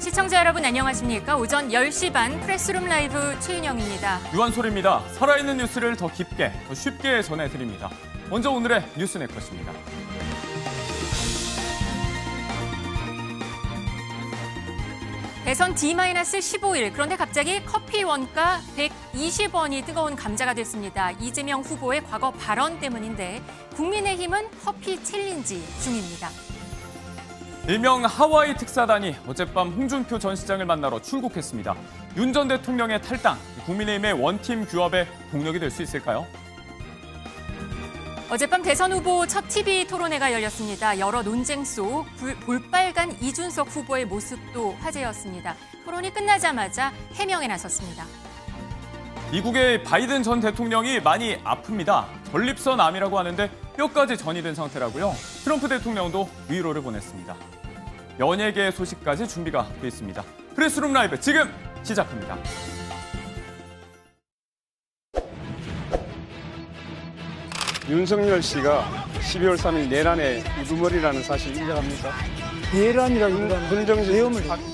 시청자 여러분 안녕하십니까? 오전 10시 반 프레스룸 라이브 최윤영입니다. 유한솔입니다. 살아있는 뉴스를 더 깊게, 더 쉽게 전해드립니다. 먼저 오늘의 뉴스 네컷입니다. 대선 D-15일, 그런데 갑자기 커피 원가 120원이 뜨거운 감자가 됐습니다. 이재명 후보의 과거 발언 때문인데 국민의힘은 커피 챌린지 중입니다. 일명 하와이 특사단이 어젯밤 홍준표 전 시장을 만나러 출국했습니다. 윤 전 대통령의 탈당, 국민의힘의 원팀 규합에 동력이 될 수 있을까요? 어젯밤 대선 후보 첫 TV 토론회가 열렸습니다. 여러 논쟁 속 볼빨간 이준석 후보의 모습도 화제였습니다. 토론이 끝나자마자 해명에 나섰습니다. 미국의 바이든 전 대통령이 많이 아픕니다. 전립선암이라고 하는데 뼈까지 전이 된 상태라고요. 트럼프 대통령도 위로를 보냈습니다. 연예계 소식까지 준비가 돼 있습니다. 프레스룸 라이브 지금 시작합니다. 윤석열 씨가 12월 3일 내란의 우두머리라는 사실 인정합니까? 내란이라기보다는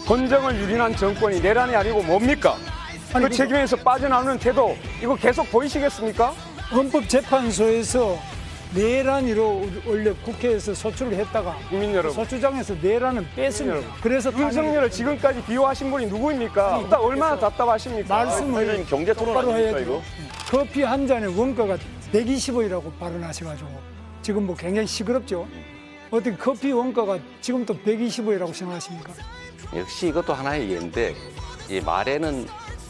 헌정을 유린한 정권이 내란이 아니고 뭡니까? 그 책임에서 빠져나오는 태도 이거 계속 보이시겠습니까? 헌법재판소에서 내란으로 원래 국회에서 소추를 했다가 국민 여러분, 소추장에서 내란은 뺐습니다. 그래서 윤석열을 지금까지 비호하신 분이 누구입니까? 딱 얼마나 답답하십니까? 말씀을 경제 토론 똑바로 아닙니까, 해야죠. 이거? 커피 한 잔의 원가가 120원이라고 발언하셔가지고 지금 뭐 굉장히 시끄럽죠. 어떻게 커피 원가가 지금 또 120원이라고 생각하십니까? 역시 이것도 하나의 예인데 이 말에는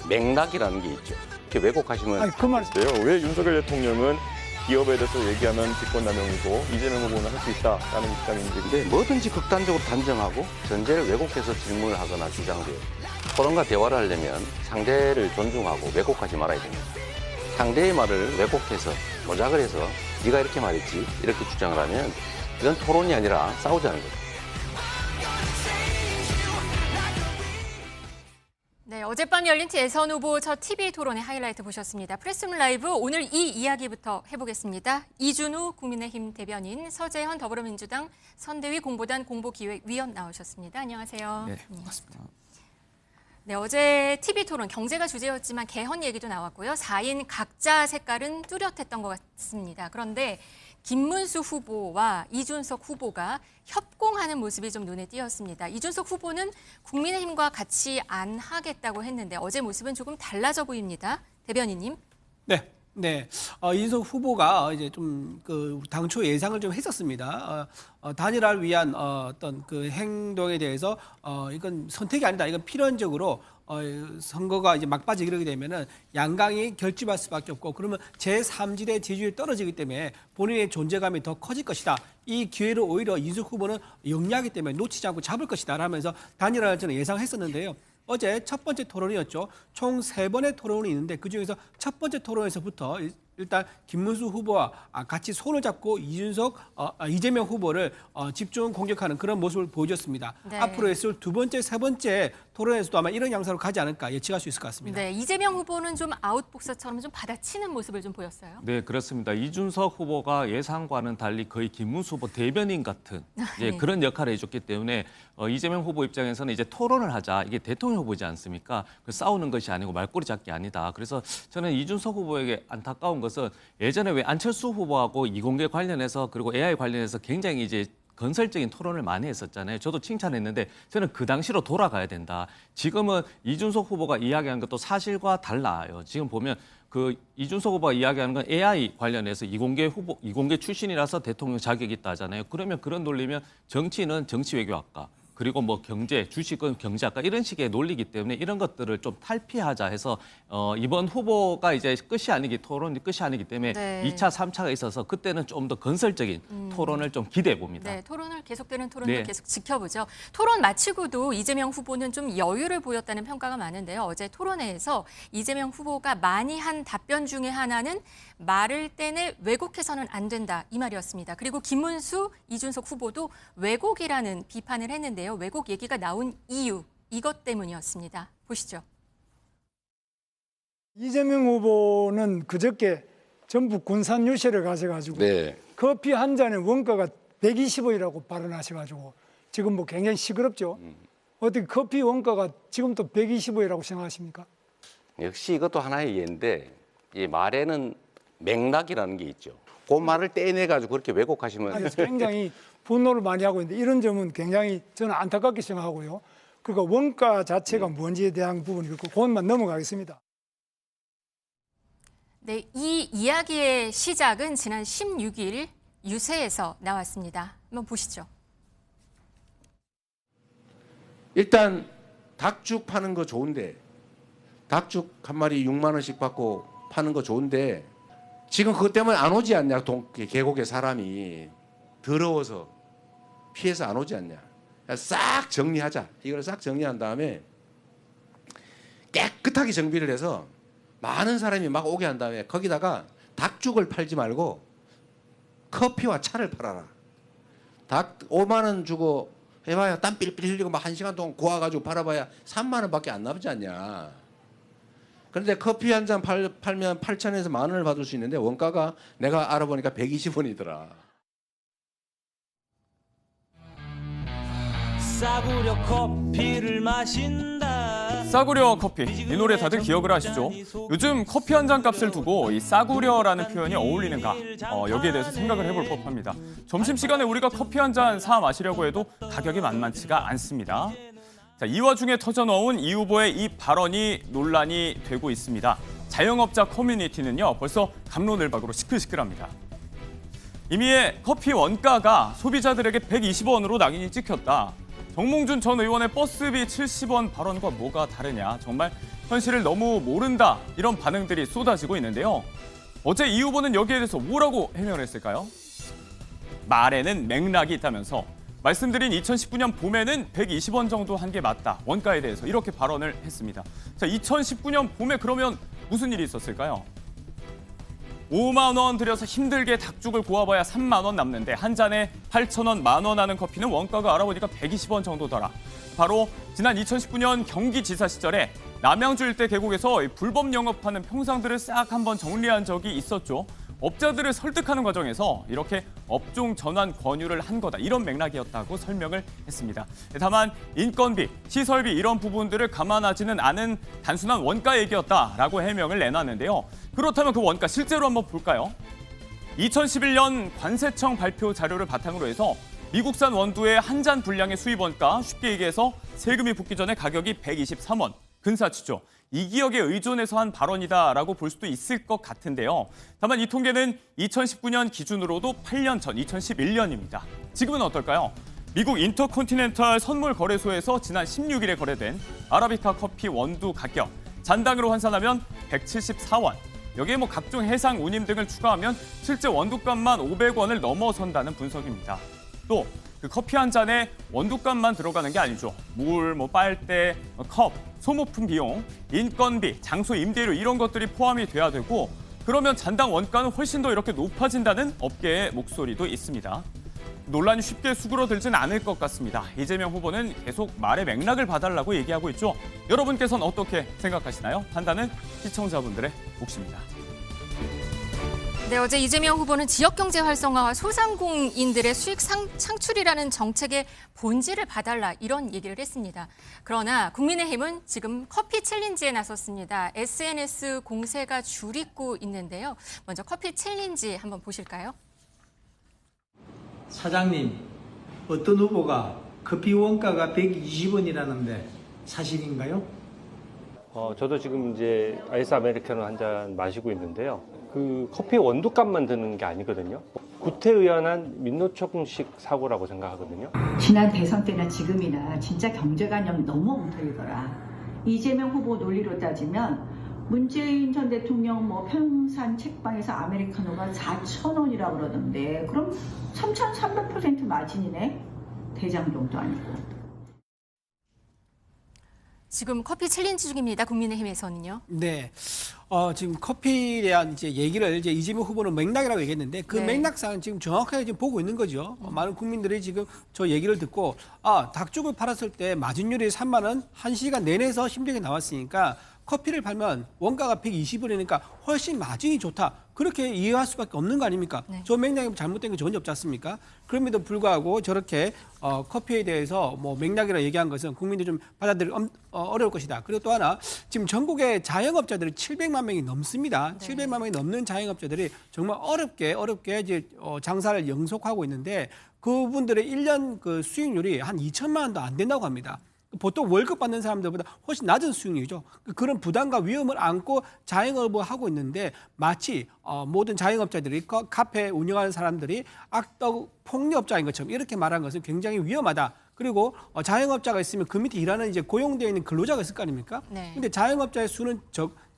맥락이라는 게 있죠. 이렇게 왜곡하시면 아니 그 말. 왜 윤석열 대통령은 기업에 대해서 얘기하면 직권남용이고 이재명 후보는 할 수 있다라는 입장인지. 근데 뭐든지 극단적으로 단정하고 전제를 왜곡해서 질문을 하거나 주장돼요. 토론과 대화를 하려면 상대를 존중하고 왜곡하지 말아야 됩니다. 상대의 말을 왜곡해서 조작을 해서 네가 이렇게 말했지 이렇게 주장을 하면 이건 토론이 아니라 싸우자는 거죠. 네, 어젯밤 열린 대선 후보 첫 TV 토론의 하이라이트 보셨습니다. 프레스룸 라이브 오늘 이 이야기부터 해보겠습니다. 이준우 국민의힘 대변인, 서재현 더불어민주당 선대위 공보단 공보기획위원 나오셨습니다. 안녕하세요. 네, 반갑습니다. 네, 어제 TV 토론 경제가 주제였지만 개헌 얘기도 나왔고요. 4인 각자 색깔은 뚜렷했던 것 같습니다. 그런데 김문수 후보와 이준석 후보가 협공하는 모습이 좀 눈에 띄었습니다. 이준석 후보는 국민의힘과 같이 안 하겠다고 했는데 어제 모습은 조금 달라져 보입니다. 대변인님. 네. 이준석 후보가 이제 좀 그 당초 예상을 좀 했었습니다. 단일화를 위한 어떤 그 행동에 대해서 이건 선택이 아니다. 이건 필연적으로 선거가 이제 막바지 이르게 되면은 양강이 결집할 수밖에 없고 그러면 제3지대 지지율이 떨어지기 때문에 본인의 존재감이 더 커질 것이다. 이 기회를 오히려 이준석 후보는 영리하기 때문에 놓치지 않고 잡을 것이다 라면서 단일화를 저는 예상했었는데요. 어제 첫 번째 토론이었죠. 총 3번의 토론이 있는데 그중에서 첫 번째 토론에서부터 일단 김문수 후보와 같이 손을 잡고 이재명 후보를 집중 공격하는 그런 모습을 보여줬습니다. 네. 앞으로 있을 두 번째, 세 번째 토론에서도 아마 이런 양상으로 가지 않을까 예측할 수 있을 것 같습니다. 네, 이재명 후보는 좀 아웃복서처럼 좀 받아치는 모습을 좀 보였어요. 네, 그렇습니다. 이준석 후보가 예상과는 달리 거의 김문수 후보 대변인 같은 네. 그런 역할을 해줬기 때문에 이재명 후보 입장에서는 이제 토론을 하자. 이게 대통령 후보지 않습니까? 그 싸우는 것이 아니고 말꼬리 잡기 아니다. 그래서 저는 이준석 후보에게 안타까운 것은 예전에 왜 안철수 후보하고 이공계 관련해서 그리고 AI 관련해서 굉장히 이제 건설적인 토론을 많이 했었잖아요. 저도 칭찬했는데 저는 그 당시로 돌아가야 된다. 지금은 이준석 후보가 이야기한 것도 사실과 달라요. 지금 보면 그 이준석 후보가 이야기하는 건 AI 관련해서 이공계 출신이라서 대통령 자격이 있다 하잖아요. 그러면 그런 논리면 정치는 정치외교학과 그리고 뭐 경제, 주식은 경제학과 이런 식의 논리이기 때문에 이런 것들을 좀 탈피하자 해서 이번 후보가 이제 토론이 끝이 아니기 때문에 네. 2차, 3차가 있어서 그때는 좀 더 건설적인 토론을 좀 기대해 봅니다. 네, 계속되는 토론도 네. 계속 지켜보죠. 토론 마치고도 이재명 후보는 좀 여유를 보였다는 평가가 많은데요. 어제 토론회에서 이재명 후보가 많이 한 답변 중에 하나는 말을 떼내 왜곡해서는 안 된다 이 말이었습니다. 그리고 김문수, 이준석 후보도 왜곡이라는 비판을 했는데요. 왜곡 얘기가 나온 이유, 이것 때문이었습니다. 보시죠. 이재명 후보는 그저께 전북 군산 유세를 가셔가지고 네. 커피 한 잔의 원가가 120원이라고 발언하셔가지고 지금 뭐 굉장히 시끄럽죠. 어떻게 커피 원가가 지금도 125이라고 생각하십니까? 역시 이것도 하나의 예인데 이 말에는 맥락이라는 게 있죠. 그 말을 떼내가지고 그렇게 왜곡하시면 아니, 굉장히 분노를 많이 하고 있는데 이런 점은 굉장히 저는 안타깝게 생각하고요. 그리고 원가 자체가 뭔지에 대한 부분이 그렇고 그것만 넘어가겠습니다. 네, 이 이야기의 시작은 지난 16일 유세에서 나왔습니다. 한번 보시죠. 일단 닭죽 파는 거 좋은데 닭죽 한 마리 6만 원씩 받고 파는 거 좋은데 지금 그것 때문에 안 오지 않냐? 계곡에 사람이 더러워서 피해서 안 오지 않냐? 싹 정리하자. 이걸 싹 정리한 다음에 깨끗하게 정비를 해서 많은 사람이 막 오게 한 다음에 거기다가 닭죽을 팔지 말고 커피와 차를 팔아라. 닭 5만 원 주고 해봐야 땀 삘삘 흘리고 막 1시간 동안 고아가지고 팔아봐야 3만 원밖에 안 남지 않냐. 그런데 커피 한 잔 팔면 8,000원에서 10,000원을 받을 수 있는데 원가가 내가 알아보니까 120원이더라. 싸구려 커피를 마신다. 싸구려 커피, 이 노래 다들 기억을 하시죠? 요즘 커피 한 잔 값을 두고 이 싸구려라는 표현이 어울리는가? 여기에 대해서 생각을 해볼 법합니다. 점심시간에 우리가 커피 한 잔 사 마시려고 해도 가격이 만만치가 않습니다. 자, 이 와중에 터져나온 이 후보의 이 발언이 논란이 되고 있습니다. 자영업자 커뮤니티는요, 벌써 갑론을박으로 시끌시끌합니다. 이미의 커피 원가가 소비자들에게 120원으로 낙인이 찍혔다. 정몽준 전 의원의 버스비 70원 발언과 뭐가 다르냐. 정말 현실을 너무 모른다. 이런 반응들이 쏟아지고 있는데요. 어제 이 후보는 여기에 대해서 뭐라고 해명을 했을까요? 말에는 맥락이 있다면서 말씀드린 2019년 봄에는 120원 정도 한 게 맞다. 원가에 대해서 이렇게 발언을 했습니다. 자, 2019년 봄에 그러면 무슨 일이 있었을까요? 5만 원 들여서 힘들게 닭죽을 구워봐야 3만 원 남는데 한 잔에 8,000원, 10,000원 하는 커피는 원가가 알아보니까 120원 정도더라. 바로 지난 2019년 경기지사 시절에 남양주 일대 계곡에서 불법 영업하는 평상들을 싹 한번 정리한 적이 있었죠. 업자들을 설득하는 과정에서 이렇게 업종 전환 권유를 한 거다. 이런 맥락이었다고 설명을 했습니다. 다만 인건비, 시설비 이런 부분들을 감안하지는 않은 단순한 원가 얘기였다라고 해명을 내놨는데요. 그렇다면 그 원가 실제로 한번 볼까요? 2011년 관세청 발표 자료를 바탕으로 해서 미국산 원두의 한 잔 분량의 수입 원가, 쉽게 얘기해서 세금이 붙기 전에 가격이 123원, 근사치죠. 이 기억에 의존해서 한 발언이다라고 볼 수도 있을 것 같은데요. 다만 이 통계는 2019년 기준으로도 8년 전 2011년입니다. 지금은 어떨까요? 미국 인터컨티넨탈 선물 거래소에서 지난 16일에 거래된 아라비카 커피 원두 가격, 잔당으로 환산하면 174원. 여기에 각종 해상 운임 등을 추가하면 실제 원두값만 500원을 넘어선다는 분석입니다. 또 그 커피 한 잔에 원두값만 들어가는 게 아니죠. 물, 빨대, 컵, 소모품 비용, 인건비, 장소 임대료 이런 것들이 포함이 돼야 되고 그러면 잔당 원가는 훨씬 더 이렇게 높아진다는 업계의 목소리도 있습니다. 논란이 쉽게 수그러들진 않을 것 같습니다. 이재명 후보는 계속 말의 맥락을 봐달라고 얘기하고 있죠. 여러분께서는 어떻게 생각하시나요? 판단은 시청자분들의 몫입니다. 네, 어제 이재명 후보는 지역경제 활성화와 소상공인들의 수익 창출이라는 정책의 본질을 봐달라 이런 얘기를 했습니다. 그러나 국민의힘은 지금 커피 챌린지에 나섰습니다. SNS 공세가 줄이고 있는데요. 먼저 커피 챌린지 한번 보실까요? 사장님, 어떤 후보가 커피 원가가 120원이라는데 사실인가요? 저도 지금 이제 아이스 아메리카노 한 잔 마시고 있는데요. 그 커피 원두값만 드는 게 아니거든요. 구태의연한 민노총식 사고라고 생각하거든요. 지난 대선 때나 지금이나 진짜 경제관념 너무 엉터리더라. 이재명 후보 논리로 따지면 문재인 전 대통령 평산 책방에서 아메리카노가 4,000원이라고 그러던데 그럼 3,300% 마진이네. 대장동도 아니고. 지금 커피 챌린지 중입니다. 국민의힘에서는요. 네. 지금 커피에 대한 이제 얘기를 이제 이재명 후보는 맥락이라고 얘기했는데 그 네. 맥락상은 지금 정확하게 지금 보고 있는 거죠. 많은 국민들이 지금 저 얘기를 듣고 닭죽을 팔았을 때 마진율이 3만 원 1시간 내내서 힘들게 나왔으니까 커피를 팔면 원가가 120원이니까 훨씬 마진이 좋다. 그렇게 이해할 수밖에 없는 거 아닙니까? 네. 저 맥락이 잘못된 게 전혀 없지 않습니까? 그럼에도 불구하고 저렇게 커피에 대해서 뭐 맥락이라 얘기한 것은 국민들이 좀 받아들이기 어려울 것이다. 그리고 또 하나 지금 전국의 자영업자들이 700만 명이 넘습니다. 네. 700만 명이 넘는 자영업자들이 정말 어렵게 이제 장사를 영속하고 있는데 그분들의 1년 그 수익률이 한 2천만 원도 안 된다고 합니다. 보통 월급 받는 사람들보다 훨씬 낮은 수익률이죠. 그런 부담과 위험을 안고 자영업을 하고 있는데 마치 모든 자영업자들이 카페 운영하는 사람들이 악덕 폭력자인 것처럼 이렇게 말한 것은 굉장히 위험하다. 그리고 자영업자가 있으면 그 밑에 일하는 이제 고용되어 있는 근로자가 있을 거 아닙니까? 네. 근데 자영업자의 수는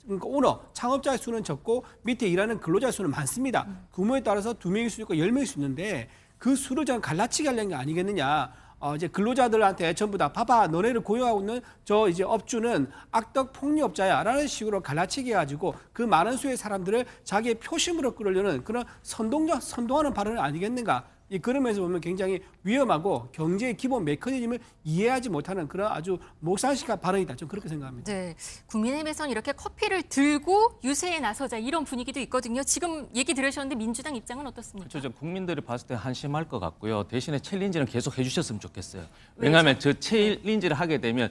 그러니까 오너, 창업자의 수는 적고 밑에 일하는 근로자의 수는 많습니다. 규모에 따라서 2명일 수 있고 10명일 수 있는데 그 수를 좀 갈라치기 하려는 게 아니겠느냐. 이제 근로자들한테 전부 다 봐봐 너네를 고용하고 있는 저 이제 업주는 악덕 폭력자야라는 식으로 갈라치기 해가지고 그 많은 수의 사람들을 자기의 표심으로 끌으려는 그런 선동하는 발언은 아니겠는가? 그러면서 보면 굉장히 위험하고 경제의 기본 메커니즘을 이해하지 못하는 그런 아주 목상식한 발언이다. 좀 그렇게 생각합니다. 네, 국민의힘에서는 이렇게 커피를 들고 유세에 나서자 이런 분위기도 있거든요. 지금 얘기 들으셨는데 민주당 입장은 어떻습니까? 그렇죠. 국민들이 봤을 때 한심할 것 같고요. 대신에 챌린지는 계속 해주셨으면 좋겠어요. 왜냐하면 저 챌린지를 하게 되면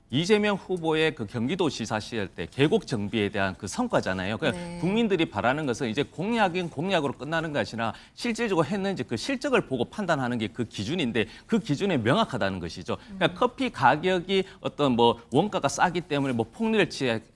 이재명 후보의 그 경기도지사 시절 때 계곡 정비에 대한 그 성과잖아요. 그러니까 네. 국민들이 바라는 것은 이제 공약인 공약으로 끝나는 것이 아니라 실질적으로 했는지 그 실적을 보고 판단하는 게 그 기준인데 그 기준이 명확하다는 것이죠. 그러니까 커피 가격이 어떤 뭐 원가가 싸기 때문에 뭐 폭리를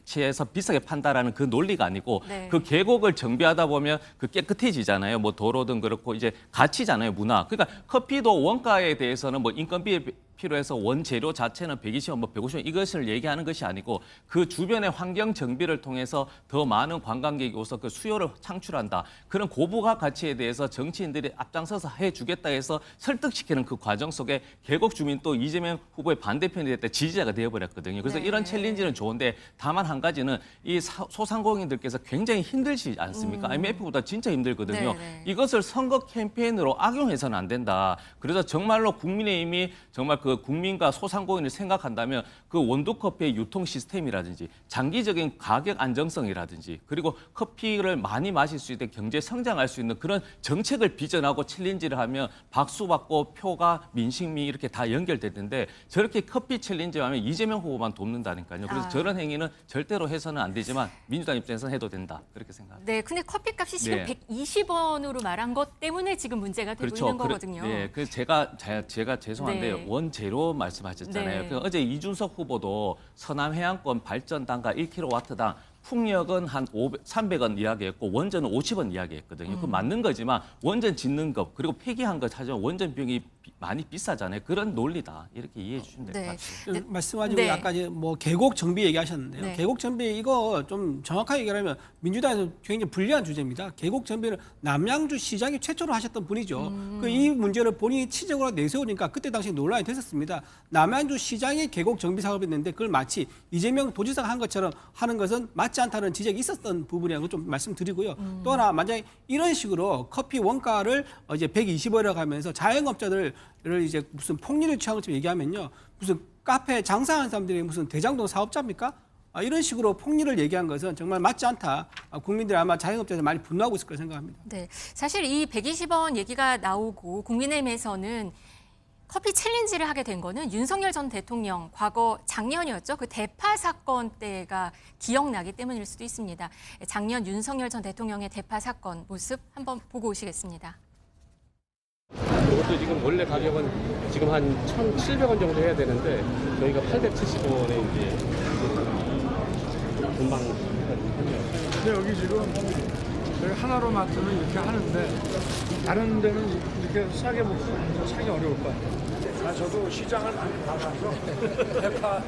취해서 비싸게 판다라는 그 논리가 아니고 네. 그 계곡을 정비하다 보면 그 깨끗해지잖아요. 뭐 도로든 그렇고 이제 가치잖아요, 문화. 그러니까 커피도 원가에 대해서는 뭐 인건비에 필요해서 원재료 자체는 120원, 뭐 150원 이것을 얘기하는 것이 아니고 그 주변의 환경 정비를 통해서 더 많은 관광객이 오서 그 수요를 창출한다. 그런 고부가 가치에 대해서 정치인들이 앞장서서 해주겠다 해서 설득시키는 그 과정 속에 계곡 주민 또 이재명 후보의 반대편이 됐다 지지자가 되어버렸거든요. 그래서 네. 이런 챌린지는 좋은데 다만 한 가지는 이 소상공인들께서 굉장히 힘들지 않습니까? IMF보다 진짜 힘들거든요. 네. 이것을 선거 캠페인으로 악용해서는 안 된다. 그래서 정말로 국민의힘이 정말 그 국민과 소상공인을 생각한다면 그 원두커피의 유통 시스템이라든지 장기적인 가격 안정성이라든지 그리고 커피를 많이 마실 수 있게 경제 성장할 수 있는 그런 정책을 비전하고 챌린지를 하면 박수 받고 표가 민심이 이렇게 다 연결되는데 저렇게 커피 챌린지 하면 이재명 후보만 돕는다니까요. 그래서 저런 행위는 절대로 해서는 안 되지만 민주당 입장에서는 해도 된다. 그렇게 생각합니다. 네, 근데 커피값이 지금 네. 120원으로 말한 것 때문에 지금 문제가 되고 있는 거거든요. 네, 그래서 제가 죄송한데 네. 원재료 말씀하셨잖아요. 네. 그 어제 이준석 후보도 서남해안권 발전 단가 1kW당 풍력은 한 300원 이야기했고 원전은 50원 이야기했거든요. 그 맞는 거지만 원전 짓는 것 그리고 폐기한 거 찾으면 원전 비용이 많이 비싸잖아요. 그런 논리다. 이렇게 이해해 주시면 될 것 네. 같아요. 말씀하시고 네. 아까 이제 뭐 계곡 정비 얘기하셨는데요. 네. 계곡 정비 이거 좀 정확하게 얘기하면 민주당에서 굉장히 불리한 주제입니다. 계곡 정비를 남양주 시장이 최초로 하셨던 분이죠. 이 문제를 본인이 치적으로 내세우니까 그때 당시 논란이 됐었습니다. 남양주 시장이 계곡 정비 사업을 했는데 그걸 마치 이재명 도지사가 한 것처럼 하는 것은 맞지 않다는 지적이 있었던 부분이라고 좀 말씀드리고요. 또 하나 만약에 이런 식으로 커피 원가를 이제 120원이라고 하면서 자영업자들을 이제 무슨 폭리를 취한 것처럼 얘기하면요. 무슨 카페 장사하는 사람들이 무슨 대장동 사업자입니까? 이런 식으로 폭리를 얘기한 것은 정말 맞지 않다. 국민들이 아마 자영업자들 많이 분노하고 있을 거라 생각합니다. 네, 사실 이 120원 얘기가 나오고 국민의힘에서는 커피 챌린지를 하게 된 거는 윤석열 전 대통령 과거 작년이었죠. 그 대파 사건 때가 기억나기 때문일 수도 있습니다. 작년 윤석열 전 대통령의 대파 사건 모습 한번 보고 오시겠습니다. 이것도 지금 원래 가격은 지금 한 1,700원 정도 해야 되는데 저희가 870원에 이제 금방. 근데 여기 지금 저희 하나로 맡으면 이렇게 하는데 다른 데는 이렇게 싸게 먹고 사기 어려울 것 같아요. 저도 시장을 많이 가봐서 대파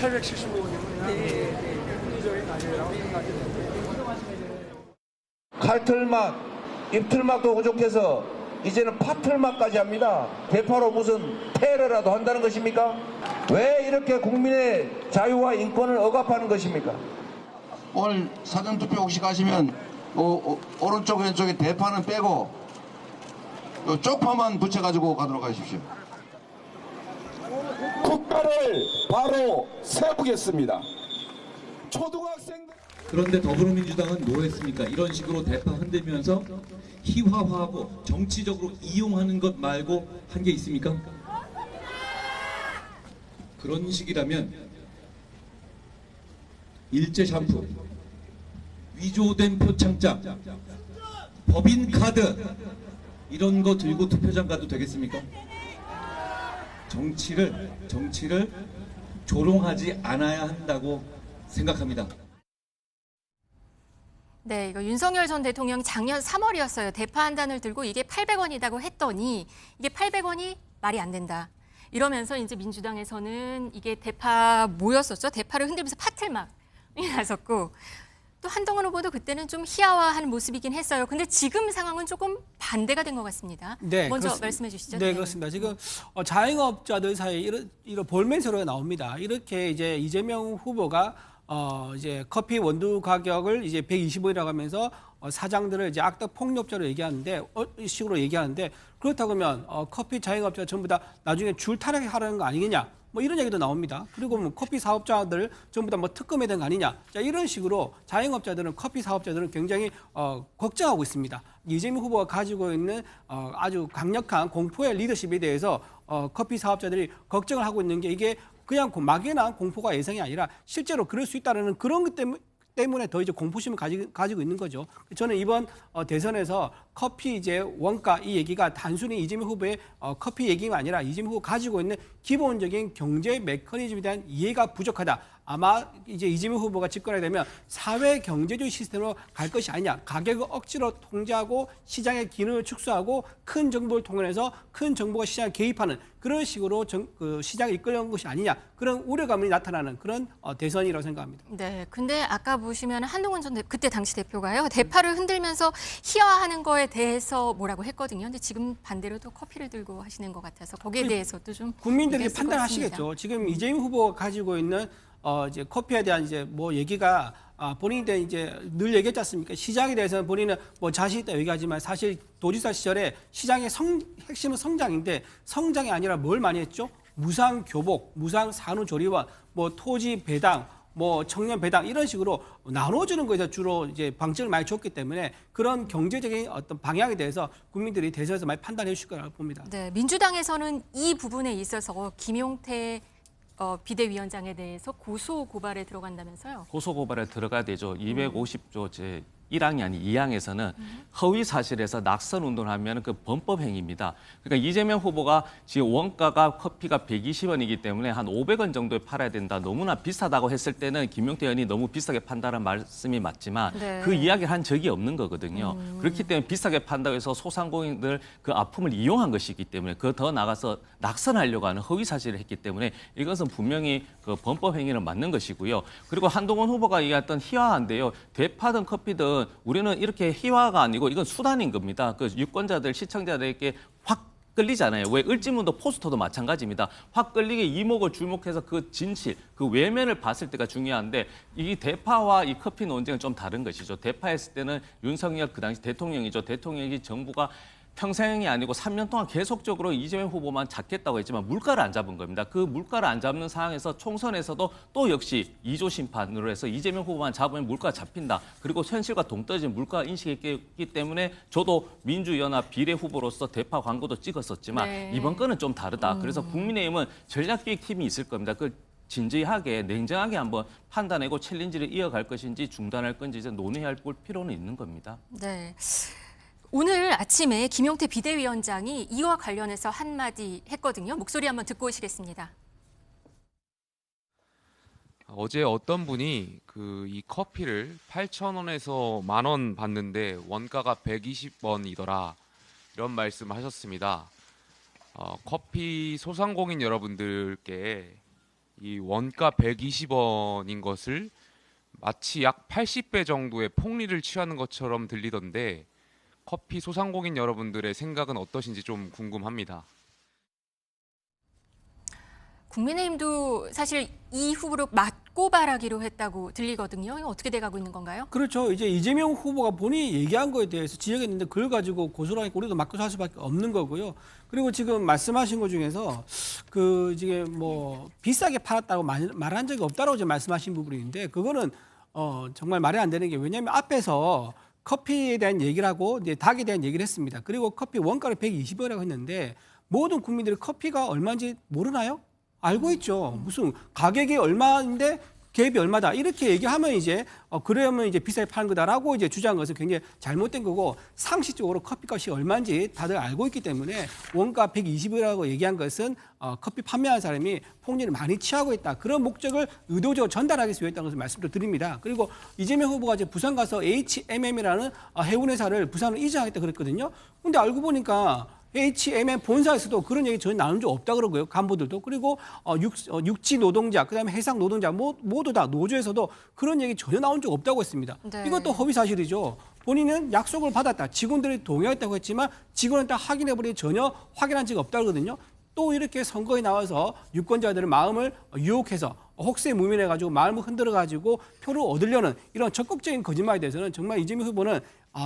875원이면 합리적인 가격이라고 생각이 듭니다. 칼틀맛, 입틀맛도 부족해서 이제는 파틀맛까지 합니다. 대파로 무슨 테러라도 한다는 것입니까? 왜 이렇게 국민의 자유와 인권을 억압하는 것입니까? 오늘 사전투표 혹시 가시면 오른쪽 왼쪽에 대파는 빼고 쪽파만 붙여가지고 가도록 하십시오. 국가를 바로 세우겠습니다. 초등학생들. 그런데 더불어민주당은 뭐 했습니까? 이런 식으로 대파 흔들면서 희화화하고 정치적으로 이용하는 것 말고 한 게 있습니까? 그런 식이라면 일제 샴푸, 위조된 표창장, 법인카드 이런 거 들고 투표장 가도 되겠습니까? 정치를 조롱하지 않아야 한다고 생각합니다. 네, 이거 윤석열 전 대통령이 작년 3월이었어요. 대파 한 단을 들고 이게 800원이라고 했더니 이게 800원이 말이 안 된다. 이러면서 이제 민주당에서는 이게 대파 뭐였었죠? 대파를 흔들면서 파틀막이 나섰고 또 한동훈 후보도 그때는 좀 희화화하는 모습이긴 했어요. 근데 지금 상황은 조금 반대가 된 것 같습니다. 네, 먼저 그렇습니다. 말씀해 주시죠. 네, 그렇습니다. 지금 자영업자들 사이에 이런 볼멘 소리가 나옵니다. 이렇게 이제 이재명 후보가 이제 커피 원두 가격을 이제 120원이라고 하면서 사장들을 이제 악덕 폭력자로 얘기하는데 이 식으로 얘기하는데 그렇다고 하면 커피 자영업자 전부 다 나중에 줄 타락하라는 거 아니겠냐? 뭐 이런 얘기도 나옵니다. 그리고 뭐 커피 사업자들 전부 다 뭐 특검에 된 거 아니냐? 자, 이런 식으로 자영업자들은 커피 사업자들은 굉장히 걱정하고 있습니다. 이재명 후보가 가지고 있는 아주 강력한 공포의 리더십에 대해서 커피 사업자들이 걱정을 하고 있는 게 이게 그냥 막연한 공포가 예상이 아니라 실제로 그럴 수 있다는 그런 것 때문에 더 이제 공포심을 가지고 있는 거죠. 저는 이번 대선에서 커피 이제 원가 이 얘기가 단순히 이재명 후보의 커피 얘기가 아니라 이재명 후보 가지고 있는 기본적인 경제 메커니즘에 대한 이해가 부족하다. 아마 이제 이재명 후보가 집권하게 되면 사회 경제주의 시스템으로 갈 것이 아니냐. 가격을 억지로 통제하고 시장의 기능을 축소하고 큰 정보를 통해서 큰 정보가 시장에 개입하는 그런 식으로 시장을 이끌려는 것이 아니냐. 그런 우려감이 나타나는 그런 대선이라고 생각합니다. 네, 근데 아까 보시면 한동훈 전 그때 당시 대표가요. 대파를 흔들면서 희화화하는 거에 대해서 뭐라고 했거든요. 근데 지금 반대로 또 커피를 들고 하시는 것 같아서 거기에 대해서도 좀 국민들이 판단하시겠죠. 지금 이재명 후보가 가지고 있는 이제 커피에 대한 이제 뭐 얘기가 본인한테 이제 늘 얘기했지 않습니까? 시장에 대해서는 본인은 뭐 자신 있다 얘기하지만 사실 도지사 시절에 시장의 핵심은 성장인데 성장이 아니라 뭘 많이 했죠? 무상 교복, 무상 산후조리원, 뭐 토지 배당, 뭐 청년 배당 이런 식으로 나눠주는 거에서 주로 이제 방점을 많이 줬기 때문에 그런 경제적인 어떤 방향에 대해서 국민들이 대선에서 많이 판단해 주실 거라고 봅니다. 네, 민주당에서는 이 부분에 있어서 김용태 비대위원장에 대해서 고소 고발에 들어간다면서요? 고소 고발에 들어가야 되죠. 250조 제 1항이 아닌 2항에서는 허위 사실에서 낙선 운동을 하면 그 범법 행위입니다. 그러니까 이재명 후보가 지금 원가가 커피가 120원이기 때문에 한 500원 정도에 팔아야 된다. 너무나 비싸다고 했을 때는 김용태 의원이 너무 비싸게 판다는 말씀이 맞지만 네. 그 이야기를 한 적이 없는 거거든요. 그렇기 때문에 비싸게 판다고 해서 소상공인들 그 아픔을 이용한 것이기 때문에 그 더 나가서 낙선하려고 하는 허위 사실을 했기 때문에 이것은 분명히 그 범법 행위는 맞는 것이고요. 그리고 한동훈 후보가 얘기했던 희화화인데요. 대파든 커피든 우리는 이렇게 희화가 아니고 이건 수단인 겁니다. 그 유권자들, 시청자들에게 확 끌리잖아요. 왜 을지문도 포스터도 마찬가지입니다. 확 끌리게 이목을 주목해서 그 진실, 그 외면을 봤을 때가 중요한데 이 대파와 이 커피 논쟁은 좀 다른 것이죠. 대파했을 때는 윤석열 그 당시 대통령이죠. 대통령이 정부가 평생이 아니고 3년 동안 계속적으로 이재명 후보만 잡겠다고 했지만 물가를 안 잡은 겁니다. 그 물가를 안 잡는 상황에서 총선에서도 또 역시 2조 심판으로 해서 이재명 후보만 잡으면 물가가 잡힌다. 그리고 현실과 동떨어진 물가 인식했기 때문에 저도 민주연합 비례 후보로서 대파 광고도 찍었었지만 네. 이번 건은 좀 다르다. 그래서 국민의힘은 전략기획팀이 있을 겁니다. 그 진지하게 냉정하게 한번 판단하고 챌린지를 이어갈 것인지 중단할 건지 이제 논의할 필요는 있는 겁니다. 네. 오늘 아침에 김용태 비대위원장이 이와 관련해서 한마디 했거든요. 목소리 한번 듣고 오시겠습니다. 어제 어떤 분이 이 커피를 8,000원에서 10,000원 받는데 원가가 120원이더라 이런 말씀을 하셨습니다. 커피 소상공인 여러분들께 이 원가 120원인 것을 마치 약 80배 정도의 폭리를 취하는 것처럼 들리던데 커피 소상공인 여러분들의 생각은 어떠신지 좀 궁금합니다. 국민의힘도 사실 이 후보로 맞고발하기로 했다고 들리거든요. 이거 어떻게 돼가고 있는 건가요? 그렇죠. 이제 이재명 후보가 본인이 얘기한 거에 대해서 지적했는데 그걸 가지고 고소를 하니까 우리도 맞고 살 수밖에 없는 거고요. 그리고 지금 말씀하신 것 중에서 그 이게 뭐 비싸게 팔았다고 말한 적이 없다라고 지금 말씀하신 부분인데 그거는 정말 말이 안 되는 게 왜냐하면 앞에서 커피에 대한 얘기를 하고 이제 닭에 대한 얘기를 했습니다. 그리고 커피 원가를 120원이라고 했는데 모든 국민들이 커피가 얼마인지 모르나요? 알고 있죠. 무슨 가격이 얼마인데 갭이 얼마다 이렇게 얘기하면 이제 그러면 이제 비싸게 파는 거다라고 이제 주장한 것은 굉장히 잘못된 거고 상식적으로 커피값이 얼마인지 다들 알고 있기 때문에 원가 120이라고 얘기한 것은 커피 판매하는 사람이 폭리를 많이 취하고 있다. 그런 목적을 의도적으로 전달하기 위해서 했다는 것을 말씀을 드립니다. 그리고 이재명 후보가 이제 부산 가서 HMM이라는 해운회사를 부산으로 이전하겠다 그랬거든요. 근데 알고 보니까 HMM 본사에서도 그런 얘기 전혀 나눈 적 없다 그러고요. 간부들도. 그리고 육지 노동자, 그다음에 해상 노동자 모두 다 노조에서도 그런 얘기 전혀 나온 적 없다고 했습니다. 네. 이것도 허위 사실이죠. 본인은 약속을 받았다. 직원들이 동의했다고 했지만 직원한테 확인해보니 전혀 확인한 적이 없다 그러거든요. 또 이렇게 선거에 나와서 유권자들의 마음을 유혹해서 혹세무민해가지고 마음을 흔들어가지고 표를 얻으려는 이런 적극적인 거짓말에 대해서는 정말 이재명 후보는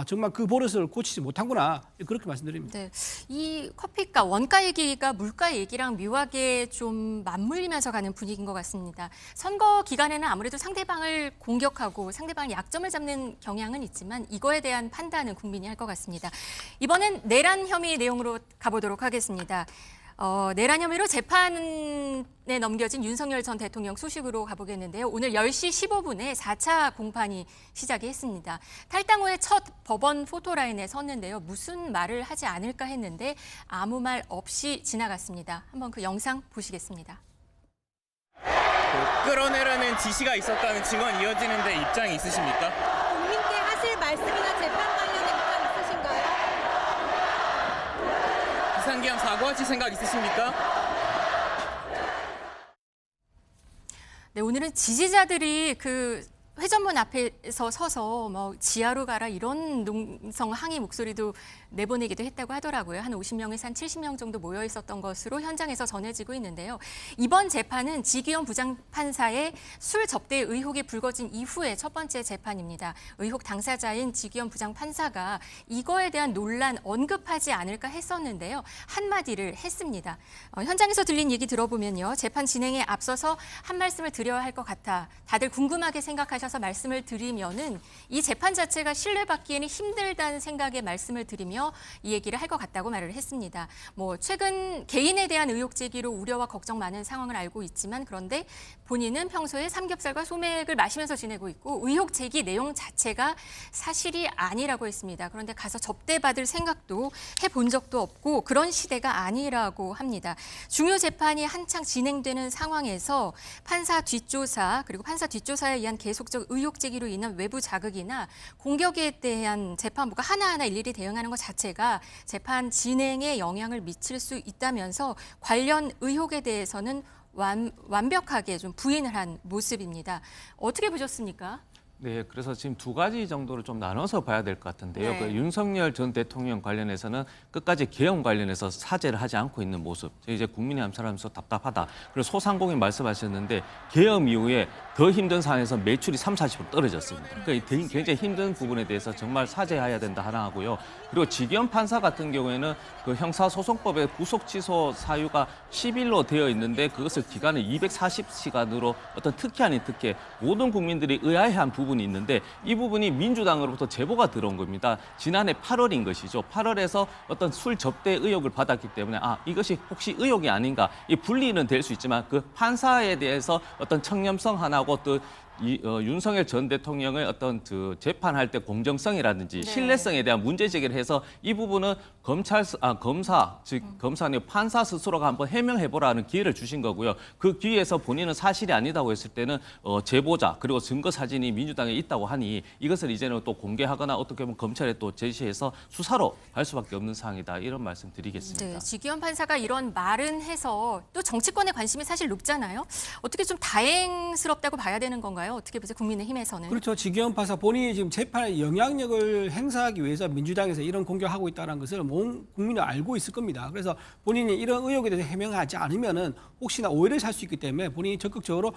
정말 그 버릇을 고치지 못한구나 그렇게 말씀드립니다. 네, 이 커피값, 원가 얘기가 물가 얘기랑 묘하게 좀 맞물리면서 가는 분위기인 것 같습니다. 선거 기간에는 아무래도 상대방을 공격하고 상대방의 약점을 잡는 경향은 있지만 이거에 대한 판단은 국민이 할 것 같습니다. 이번엔 내란 혐의 내용으로 가보도록 하겠습니다. 내란 혐의로 재판에 넘겨진 윤석열 전 대통령 소식으로 가보겠는데요. 오늘 10시 15분에 4차 공판이 시작이 했습니다. 탈당 후에 첫 법원 포토라인에 섰는데요. 무슨 말을 하지 않을까 했는데 아무 말 없이 지나갔습니다. 한번 그 영상 보시겠습니다. 끌어내라는 지시가 있었다는 증언 이어지는데 입장이 있으십니까? 국민께 하실 말씀이나 재판 관련된 입장 있으신가요? 비상계엄 사과하실 생각 있으십니까? 네, 오늘은 지지자들이 그 회전문 앞에서 서서 뭐 지하로 가라 이런 농성 항의 목소리도 내보내기도 했다고 하더라고요. 한 50명에서 한 70명 정도 모여 있었던 것으로 현장에서 전해지고 있는데요. 이번 재판은 지기현 부장판사의 술 접대 의혹이 불거진 이후에 첫 번째 재판입니다. 의혹 당사자인 지기현 부장판사가 이거에 대한 논란 언급하지 않을까 했었는데요. 한마디를 했습니다. 현장에서 들린 얘기 들어보면요. 재판 진행에 앞서서 한 말씀을 드려야 할 것 같아. 다들 궁금하게 생각하셔서 말씀을 드리면은 이 재판 자체가 신뢰받기에는 힘들다는 생각에 말씀을 드리며 이 얘기를 할 것 같다고 말을 했습니다. 뭐 최근 개인에 대한 의혹 제기로 우려와 걱정 많은 상황을 알고 있지만 그런데 본인은 평소에 삼겹살과 소맥을 마시면서 지내고 있고 의혹 제기 내용 자체가 사실이 아니라고 했습니다. 그런데 가서 접대받을 생각도 해본 적도 없고 그런 시대가 아니라고 합니다. 중요 재판이 한창 진행되는 상황에서 판사 뒷조사 그리고 판사 뒷조사에 의한 계속적 의혹 제기로 인한 외부 자극이나 공격에 대한 재판부가 하나하나 일일이 대응하는 것 자체가 재판 진행에 영향을 미칠 수 있다면서 관련 의혹에 대해서는 완벽하게 좀 부인을 한 모습입니다. 어떻게 보셨습니까? 네, 그래서 지금 두 가지 정도를 좀 나눠서 봐야 될 것 같은데요. 네. 그 윤석열 전 대통령 관련해서는 끝까지 계엄 관련해서 사죄를 하지 않고 있는 모습. 이제 국민의 암살하면서 답답하다. 그리고 소상공인 말씀하셨는데 계엄 이후에 더 힘든 상황에서 매출이 30~40% 떨어졌습니다. 그러니까 굉장히 힘든 부분에 대해서 정말 사죄해야 된다 하나 하고요. 그리고 지기현 판사 같은 경우에는 그 형사소송법에 구속 취소 사유가 10일로 되어 있는데 그것을 기간을 240시간으로 어떤 특혜 아닌 특혜 모든 국민들이 의아해한 부분이 있는데 이 부분이 민주당으로부터 제보가 들어온 겁니다. 지난해 8월인 것이죠. 8월에서 어떤 술 접대 의혹을 받았기 때문에 이것이 혹시 의혹이 아닌가 이 분리는 될 수 있지만 그 판사에 대해서 어떤 청렴성 하나고 또 윤석열 전 대통령의 어떤 그 재판할 때 공정성이라든지 신뢰성에 대한 문제 제기를 해서 이 부분은 검사, 즉 검사는 판사 스스로가 한번 해명해보라는 기회를 주신 거고요. 그 기회에서 본인은 사실이 아니다고 했을 때는 제보자 그리고 증거 사진이 민주당에 있다고 하니 이것을 이제는 또 공개하거나 어떻게 보면 검찰에 또 제시해서 수사로 갈 수밖에 없는 상황이다. 이런 말씀 드리겠습니다. 네, 지기현 판사가 이런 말은 해서 또 정치권의 관심이 사실 높잖아요. 어떻게 좀 다행스럽다고 봐야 되는 건가요? 건가요? 어떻게 보세요? 국민의힘에서는. 그렇죠. 지기현 판사 본인이 지금 재판에 영향력을 행사하기 위해서 민주당에서 이런 공격하고 있다는 것을 온 국민이 알고 있을 겁니다. 그래서 본인이 이런 의혹에 대해서 해명하지 않으면은 혹시나 오해를 살 수 있기 때문에 본인이 적극적으로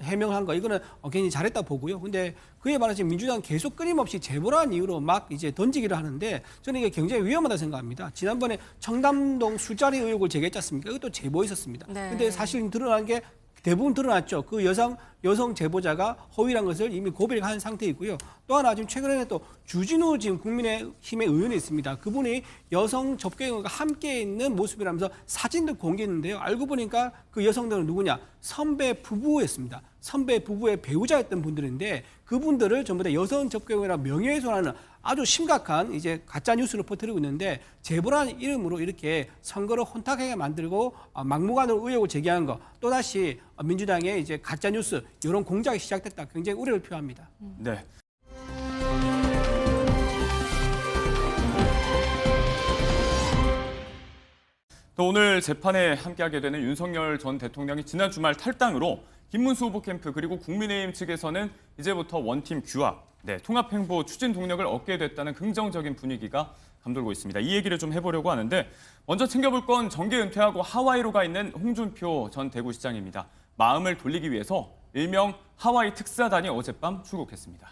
해명한 거 이거는 굉장히 잘했다 보고요. 근데 그에 반해서 지금 민주당 계속 끊임없이 제보라는 이유로 막 이제 던지기를 하는데 저는 이게 굉장히 위험하다 생각합니다. 지난번에 청담동 술자리 의혹을 제기했지 않습니까? 이것도 제보 있었습니다. 네. 근데 사실 드러난 게 대부분 드러났죠. 그 여성 제보자가 허위란 것을 이미 고백한 상태이고요. 또 하나 지금 최근에 또 주진우 지금 국민의힘의 의원이 있습니다. 그분이 여성 접견과 함께 있는 모습이라면서 사진도 공개했는데요. 알고 보니까 그 여성들은 누구냐? 선배 부부였습니다. 선배 부부의 배우자였던 분들인데 그분들을 전부 다 여성 접견이라 명예훼손하는 아주 심각한 이제 가짜 뉴스를 퍼뜨리고 있는데 제보라는 이름으로 이렇게 선거를 혼탁하게 만들고 막무가내로 의혹을 제기하는 거 또다시 민주당의 이제 가짜 뉴스 이런 공작이 시작됐다. 굉장히 우려를 표합니다. 네. 또 오늘 재판에 함께하게 되는 윤석열 전 대통령이 지난 주말 탈당으로 김문수 후보 캠프 그리고 국민의힘 측에서는 이제부터 원팀 규합, 통합행보 추진 동력을 얻게 됐다는 긍정적인 분위기가 감돌고 있습니다. 이 얘기를 좀 해보려고 하는데 먼저 챙겨볼 건 정계 은퇴하고 하와이로 가 있는 홍준표 전 대구시장입니다. 마음을 돌리기 위해서 일명 하와이 특사단이 어젯밤 출국했습니다.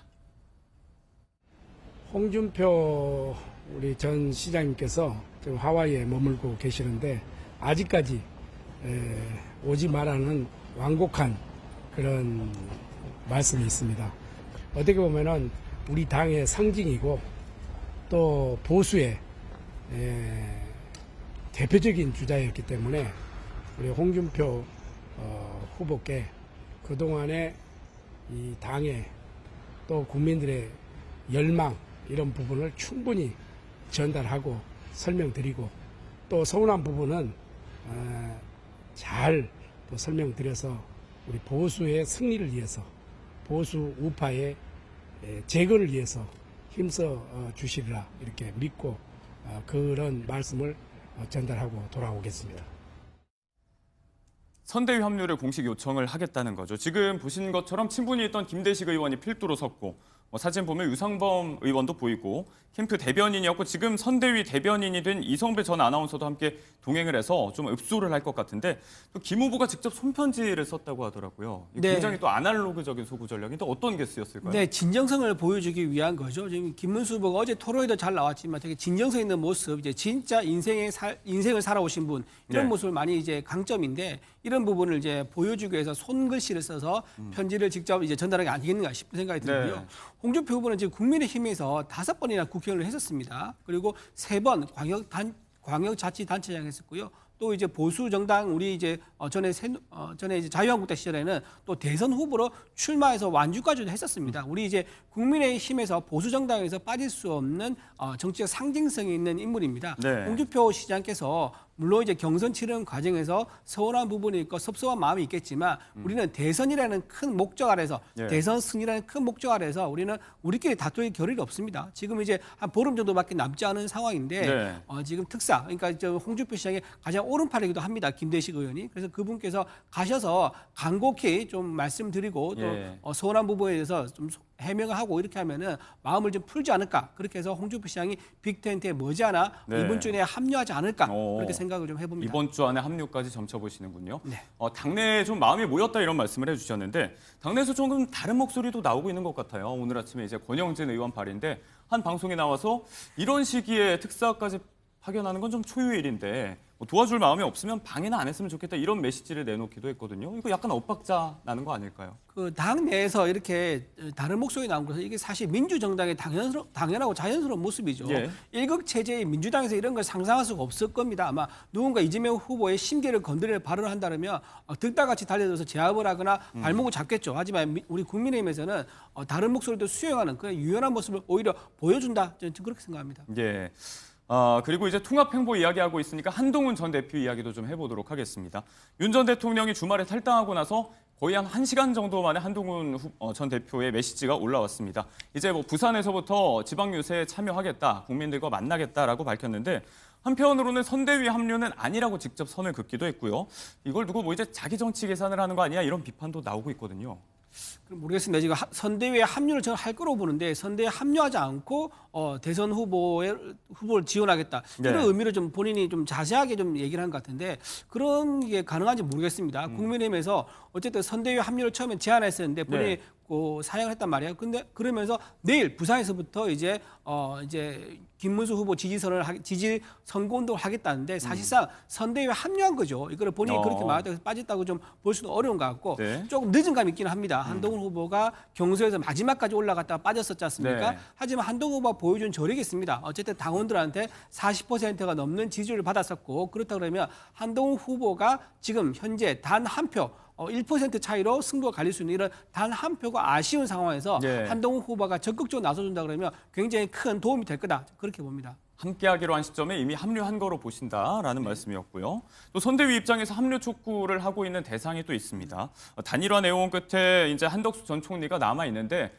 홍준표 우리 전 시장님께서 지금 하와이에 머물고 계시는데 아직까지 오지 말라는 완곡한 그런 말씀이 있습니다. 어떻게 보면은 우리 당의 상징이고 또 보수의 대표적인 주자였기 때문에 우리 홍준표 후보께 그동안의 이 당의 또 국민들의 열망 이런 부분을 충분히 전달하고 설명드리고 또 서운한 부분은 잘 또 설명드려서 우리 보수의 승리를 위해서 보수 우파의 재건을 위해서 힘써 주시리라 이렇게 믿고 그런 말씀을 전달하고 돌아오겠습니다. 선대위 합류를 공식 요청을 하겠다는 거죠. 지금 보신 것처럼 친분이 있던 김대식 의원이 필두로 섰고 사진 보면 유상범 의원도 보이고 캠프 대변인이었고 지금 선대위 대변인이 된 이성배 전 아나운서도 함께 동행을 해서 좀 읍소를 할 것 같은데 또 김 후보가 직접 손편지를 썼다고 하더라고요. 네. 굉장히 또 아날로그적인 소구 전략인데 어떤 게 쓰였을까요? 네, 진정성을 보여주기 위한 거죠. 지금 김문수 후보가 어제 토론에도 잘 나왔지만 되게 진정성 있는 모습, 이제 진짜 인생을 살아오신 분 이런 네. 모습을 많이 이제 강점인데 이런 부분을 이제 보여주기 위해서 손글씨를 써서 편지를 직접 이제 전달하는 게 아니겠는가 싶은 생각이 들고요. 네. 홍준표 후보는 지금 국민의힘에서 5번이나 국회의원을 했었습니다. 그리고 3번 광역자치단체장 했었고요. 또 이제 보수 정당 우리 이제 전에 이제 자유한국당 시절에는 또 대선 후보로 출마해서 완주까지도 했었습니다. 우리 이제 국민의힘에서 보수 정당에서 빠질 수 없는 정치적 상징성이 있는 인물입니다. 네. 홍준표 시장께서 물론 이제 경선 치르는 과정에서 서운한 부분이 있고 섭섭한 마음이 있겠지만 우리는 대선이라는 큰 목적 아래서 예. 대선 승리라는 큰 목적 아래서 우리는 우리끼리 다툴 겨를이 없습니다. 지금 이제 한 보름 정도밖에 남지 않은 상황인데 네. 지금 특사 그러니까 저 홍준표 시장의 가장 오른팔이기도 합니다. 김대식 의원이. 그래서 그분께서 가셔서 간곡히 좀 말씀드리고 또 예. 서운한 부분에 대해서 좀 해명을 하고 이렇게 하면은 마음을 좀 풀지 않을까. 그렇게 해서 홍준표 시장이 빅텐트에 머지않아 네. 이번 주 내에 합류하지 않을까. 그렇게 생각을 좀 해봅니다. 이번 주 안에 합류까지 점쳐보시는군요. 네. 당내에 좀 마음이 모였다 이런 말씀을 해주셨는데 당내에서 조금 다른 목소리도 나오고 있는 것 같아요. 오늘 아침에 이제 권영진 의원 발인데 한 방송에 나와서 이런 시기에 특사까지 파견하는 건 좀 초유의 일인데 도와줄 마음이 없으면 방해는 안 했으면 좋겠다 이런 메시지를 내놓기도 했거든요. 이거 약간 엇박자 나는 거 아닐까요? 그 당 내에서 이렇게 다른 목소리 나온 것은 이게 사실 민주정당의 당연하고 자연스러운 모습이죠. 예. 일극체제의 민주당에서 이런 걸 상상할 수가 없을 겁니다. 아마 누군가 이재명 후보의 심기를 건드릴 발언을 한다면 득달같이 달려들어서 제압을 하거나 발목을 잡겠죠. 하지만 우리 국민의힘에서는 다른 목소리도 수용하는 그런 유연한 모습을 오히려 보여준다. 저는 그렇게 생각합니다. 예. 그리고 이제 통합행보 이야기하고 있으니까 한동훈 전 대표 이야기도 좀 해보도록 하겠습니다. 윤 전 대통령이 주말에 탈당하고 나서 거의 한 1시간 정도 만에 한동훈 전 대표의 메시지가 올라왔습니다. 이제 부산에서부터 지방유세에 참여하겠다, 국민들과 만나겠다라고 밝혔는데 한편으로는 선대위 합류는 아니라고 직접 선을 긋기도 했고요. 이걸 두고 이제 자기 정치 계산을 하는 거 아니야 이런 비판도 나오고 있거든요. 모르겠습니다. 지금 선대위에 합류를 저는 할 거로 보는데 선대위에 합류하지 않고 대선 후보를 지원하겠다 네. 이런 의미를 좀 본인이 좀 자세하게 좀 얘기를 한 것 같은데 그런 게 가능한지 모르겠습니다. 국민의힘에서 어쨌든 선대위 합류를 처음에 제안했었는데 본인이 사양을 했단 말이에요. 근데 그러면서 내일 부산에서부터 이제 김문수 후보 지지 선거운동을 하겠다는데 사실상 선대위에 합류한 거죠. 이거를 본인이 그렇게 말하다가 빠졌다고 좀 볼 수는 어려운 것 같고 조금 늦은 감이 있기는 합니다. 한동훈 후보가 경선에서 마지막까지 올라갔다가 빠졌었지 않습니까? 네. 하지만 한동훈 후보가 보여준 저력이 있습니다. 어쨌든 당원들한테 40%가 넘는 지지율을 받았었고 그렇다 그러면 한동훈 후보가 지금 현재 단 한 표 1% 차이로 승부가 갈릴 수 있는 이런 단 한 표가 아쉬운 상황에서 한동훈 후보가 적극적으로 나서준다 그러면 굉장히 큰 도움이 될 거다. 그렇게 봅니다. 함께하기로 한 시점에 이미 합류한 거로 보신다라는 말씀이었고요. 또 선대위 입장에서 합류 촉구를 하고 있는 대상이 또 있습니다. 단일화 내용 끝에 이제 한덕수 전 총리가 남아 있는데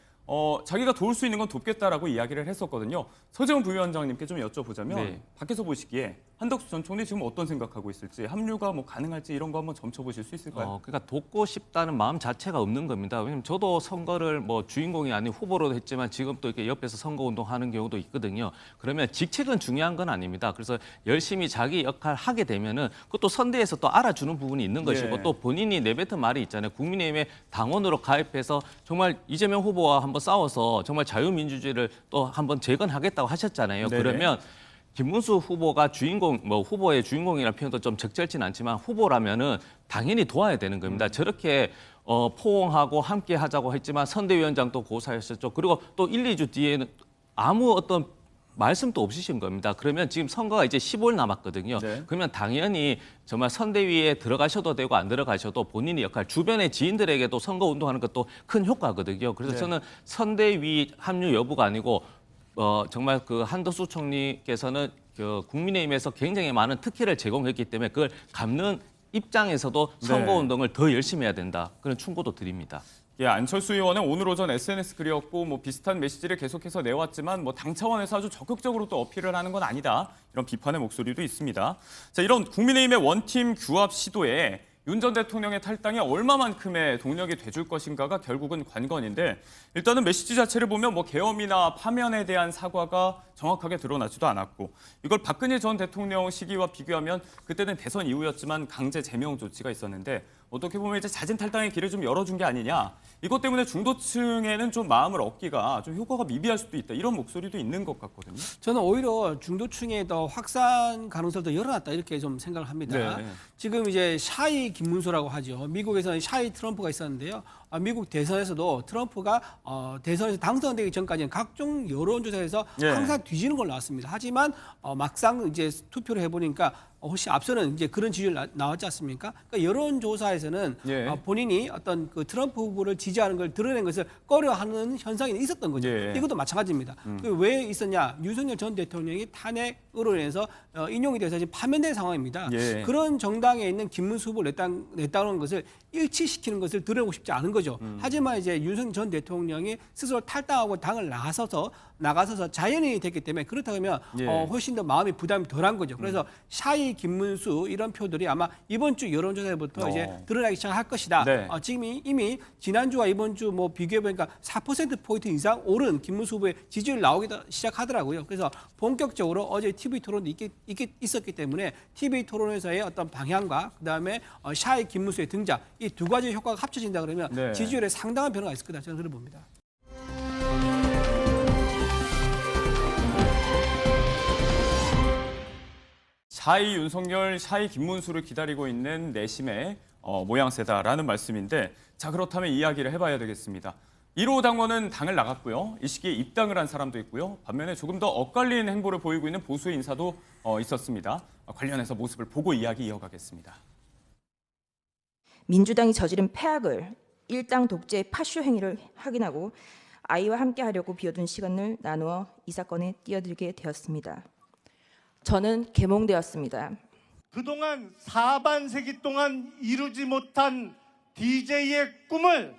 자기가 도울 수 있는 건 돕겠다라고 이야기를 했었거든요. 서재원 부위원장님께 좀 여쭤보자면 밖에서 보시기에 한덕수 전 총리 지금 어떤 생각하고 있을지 합류가 뭐 가능할지 이런 거 한번 점쳐보실 수 있을까요? 그러니까 돕고 싶다는 마음 자체가 없는 겁니다. 왜냐면 저도 선거를 뭐 주인공이 아닌 후보로도 했지만 지금 또 이렇게 옆에서 선거운동하는 경우도 있거든요. 그러면 직책은 중요한 건 아닙니다. 그래서 열심히 자기 역할 하게 되면은 그것도 선대에서 또 알아주는 부분이 있는 것이고 또 본인이 내뱉은 말이 있잖아요. 국민의힘에 당원으로 가입해서 정말 이재명 후보와 한번 싸워서 정말 자유민주주의를 또 한번 재건하겠다고 하셨잖아요. 네네. 그러면 김문수 후보가 후보의 주인공이라는 표현도 좀 적절치는 않지만 후보라면은 당연히 도와야 되는 겁니다. 저렇게 포옹하고 함께 하자고 했지만 선대위원장도 고사했었죠. 그리고 또 1, 2주 뒤에는 아무 어떤 말씀도 없으신 겁니다. 그러면 지금 선거가 이제 15일 남았거든요. 그러면 당연히 정말 선대위에 들어가셔도 되고 안 들어가셔도 본인의 역할, 주변의 지인들에게도 선거 운동하는 것도 큰 효과거든요. 그래서 저는 선대위 합류 여부가 아니고 정말 그 한덕수 총리께서는 그 국민의힘에서 굉장히 많은 특혜를 제공했기 때문에 그걸 갚는 입장에서도 선거운동을 더 열심히 해야 된다. 그런 충고도 드립니다. 안철수 의원은 오늘 오전 SNS 글이었고 뭐 비슷한 메시지를 계속해서 내왔지만 뭐 당 차원에서 아주 적극적으로 또 어필을 하는 건 아니다. 이런 비판의 목소리도 있습니다. 자, 이런 국민의힘의 원팀 규합 시도에 윤 전 대통령의 탈당이 얼마만큼의 동력이 돼줄 것인가가 결국은 관건인데 일단은 메시지 자체를 보면 뭐 계엄이나 파면에 대한 사과가 정확하게 드러나지도 않았고 이걸 박근혜 전 대통령 시기와 비교하면 그때는 대선 이후였지만 강제 제명 조치가 있었는데 어떻게 보면 이제 잦은 탈당의 길을 좀 열어준 게 아니냐. 이것 때문에 중도층에는 좀 마음을 얻기가 좀 효과가 미비할 수도 있다. 이런 목소리도 있는 것 같거든요. 저는 오히려 중도층에 더 확산 가능성을 더 열어놨다 이렇게 좀 생각을 합니다. 지금 이제 샤이 김문수라고 하죠. 미국에서는 샤이 트럼프가 있었는데요. 미국 대선에서도 트럼프가 대선에서 당선되기 전까지는 각종 여론조사에서 항상 뒤지는 걸로 나왔습니다. 하지만 막상 이제 투표를 해보니까 훨씬 앞서는 이제 그런 지지율 나왔지 않습니까? 그러니까 여론조사에서는 본인이 어떤 그 트럼프 후보를 지지하는 걸 드러낸 것을 꺼려하는 현상이 있었던 거죠. 이것도 마찬가지입니다. 왜 있었냐? 윤석열 전 대통령이 탄핵으로 인해서 인용이 돼서 지금 파면된 상황입니다. 그런 정당에 있는 김문수 후보를 냈다는 것을 일치시키는 것을 드러내고 싶지 않은 거죠. 하지만 이제 윤석열 전 대통령이 스스로 탈당하고 당을 나가서서 자연인이 됐기 때문에 그렇다고 하면 훨씬 더 마음이 부담이 덜한 거죠. 그래서 샤이 김문수 이런 표들이 아마 이번 주 여론조사부터 이제 드러나기 시작할 것이다. 지금 이미 지난주와 이번 주 뭐 비교해 보니까 4%포인트 이상 오른 김문수 후보의 지지율 나오기 시작하더라고요. 그래서 본격적으로 어제 TV 토론도 있었기 때문에 TV 토론에서의 어떤 방향과 그다음에 샤이 김문수의 등장 이 두 가지 효과가 합쳐진다 그러면 지지율에 상당한 변화가 있을 거다 저는 그렇게 봅니다. 샤이 윤석열, 샤이 김문수를 기다리고 있는 내심의 모양새다라는 말씀인데 자 그렇다면 이야기를 해봐야 되겠습니다. 1호 당원은 당을 나갔고요. 이 시기에 입당을 한 사람도 있고요. 반면에 조금 더 엇갈린 행보를 보이고 있는 보수 인사도 있었습니다. 관련해서 모습을 보고 이야기 이어가겠습니다. 민주당이 저지른 폐악을 일당 독재 파쇼 행위를 확인하고 아이와 함께하려고 비워둔 시간을 나누어 이 사건에 뛰어들게 되었습니다. 저는 계몽되었습니다. 그동안 4반세기 동안 이루지 못한 DJ의 꿈을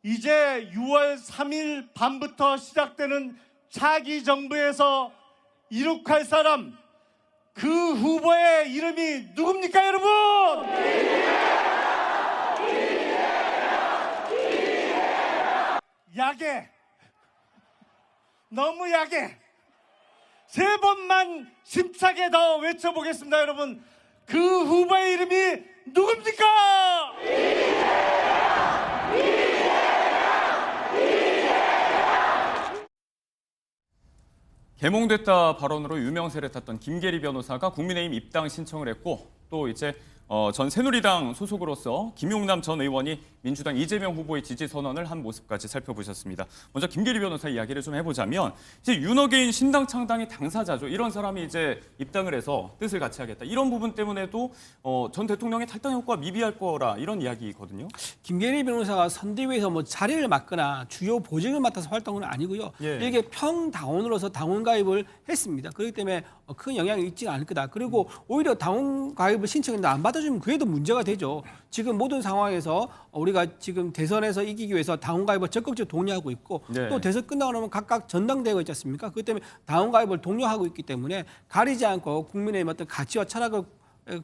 이제 6월 3일 밤부터 시작되는 차기 정부에서 이룩할 사람 그 후보의 이름이 누굽니까 여러분? 야해. 너무 야해. 세 번만 힘차게 더 외쳐보겠습니다, 여러분. 그 후보의 이름이 누굽니까? 개몽됐다 발언으로 유명세를 탔던 김계리 변호사가 국민의힘 입당 신청을 했고, 또 이제 전 새누리당 소속으로서 김용남 전 의원이 민주당 이재명 후보의 지지 선언을 한 모습까지 살펴보셨습니다. 먼저 김계리 변호사 이야기를 좀 해보자면, 이제 윤어게인 신당 창당의 당사자죠. 이런 사람이 이제 입당을 해서 뜻을 같이 하겠다. 이런 부분 때문에도 전 대통령의 탈당 효과가 미비할 거라, 이런 이야기거든요. 김계리 변호사가 선대위에서 뭐 자리를 맡거나 주요 보직을 맡아서 활동은 아니고요. 예. 이게 평당원으로서 당원 가입을 했습니다. 그렇기 때문에 큰 영향이 있지 않을 거다. 그리고 오히려 당원 가입을 신청했는데 안 받아주면 그게 더 문제가 되죠. 지금 모든 상황에서 우리가 지금 대선에서 이기기 위해서 당원 가입을 적극적으로 독려하고 있고, 네. 또 대선 끝나고 나면 각각 전당대회가 있지 않습니까? 그렇기 때문에 당원 가입을 독려하고 있기 때문에 가리지 않고 국민의힘 어떤 가치와 철학을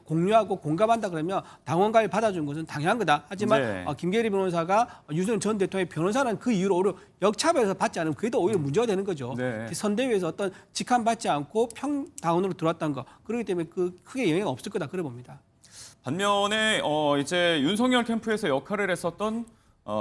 공유하고 공감한다 그러면 당원 가입 받아준 것은 당연한 거다. 하지만 네. 김계리 변호사가 윤석열 전 대통령의 변호사는 그 이유로 오히려 역차별해서 받지 않으면 그게 더 오히려 문제가 되는 거죠. 네. 선대위에서 어떤 직함 받지 않고 평당원으로 들어왔다는 거. 그렇기 때문에 그 크게 영향이 없을 거다 그래 봅니다. 반면에 이제 윤석열 캠프에서 역할을 했었던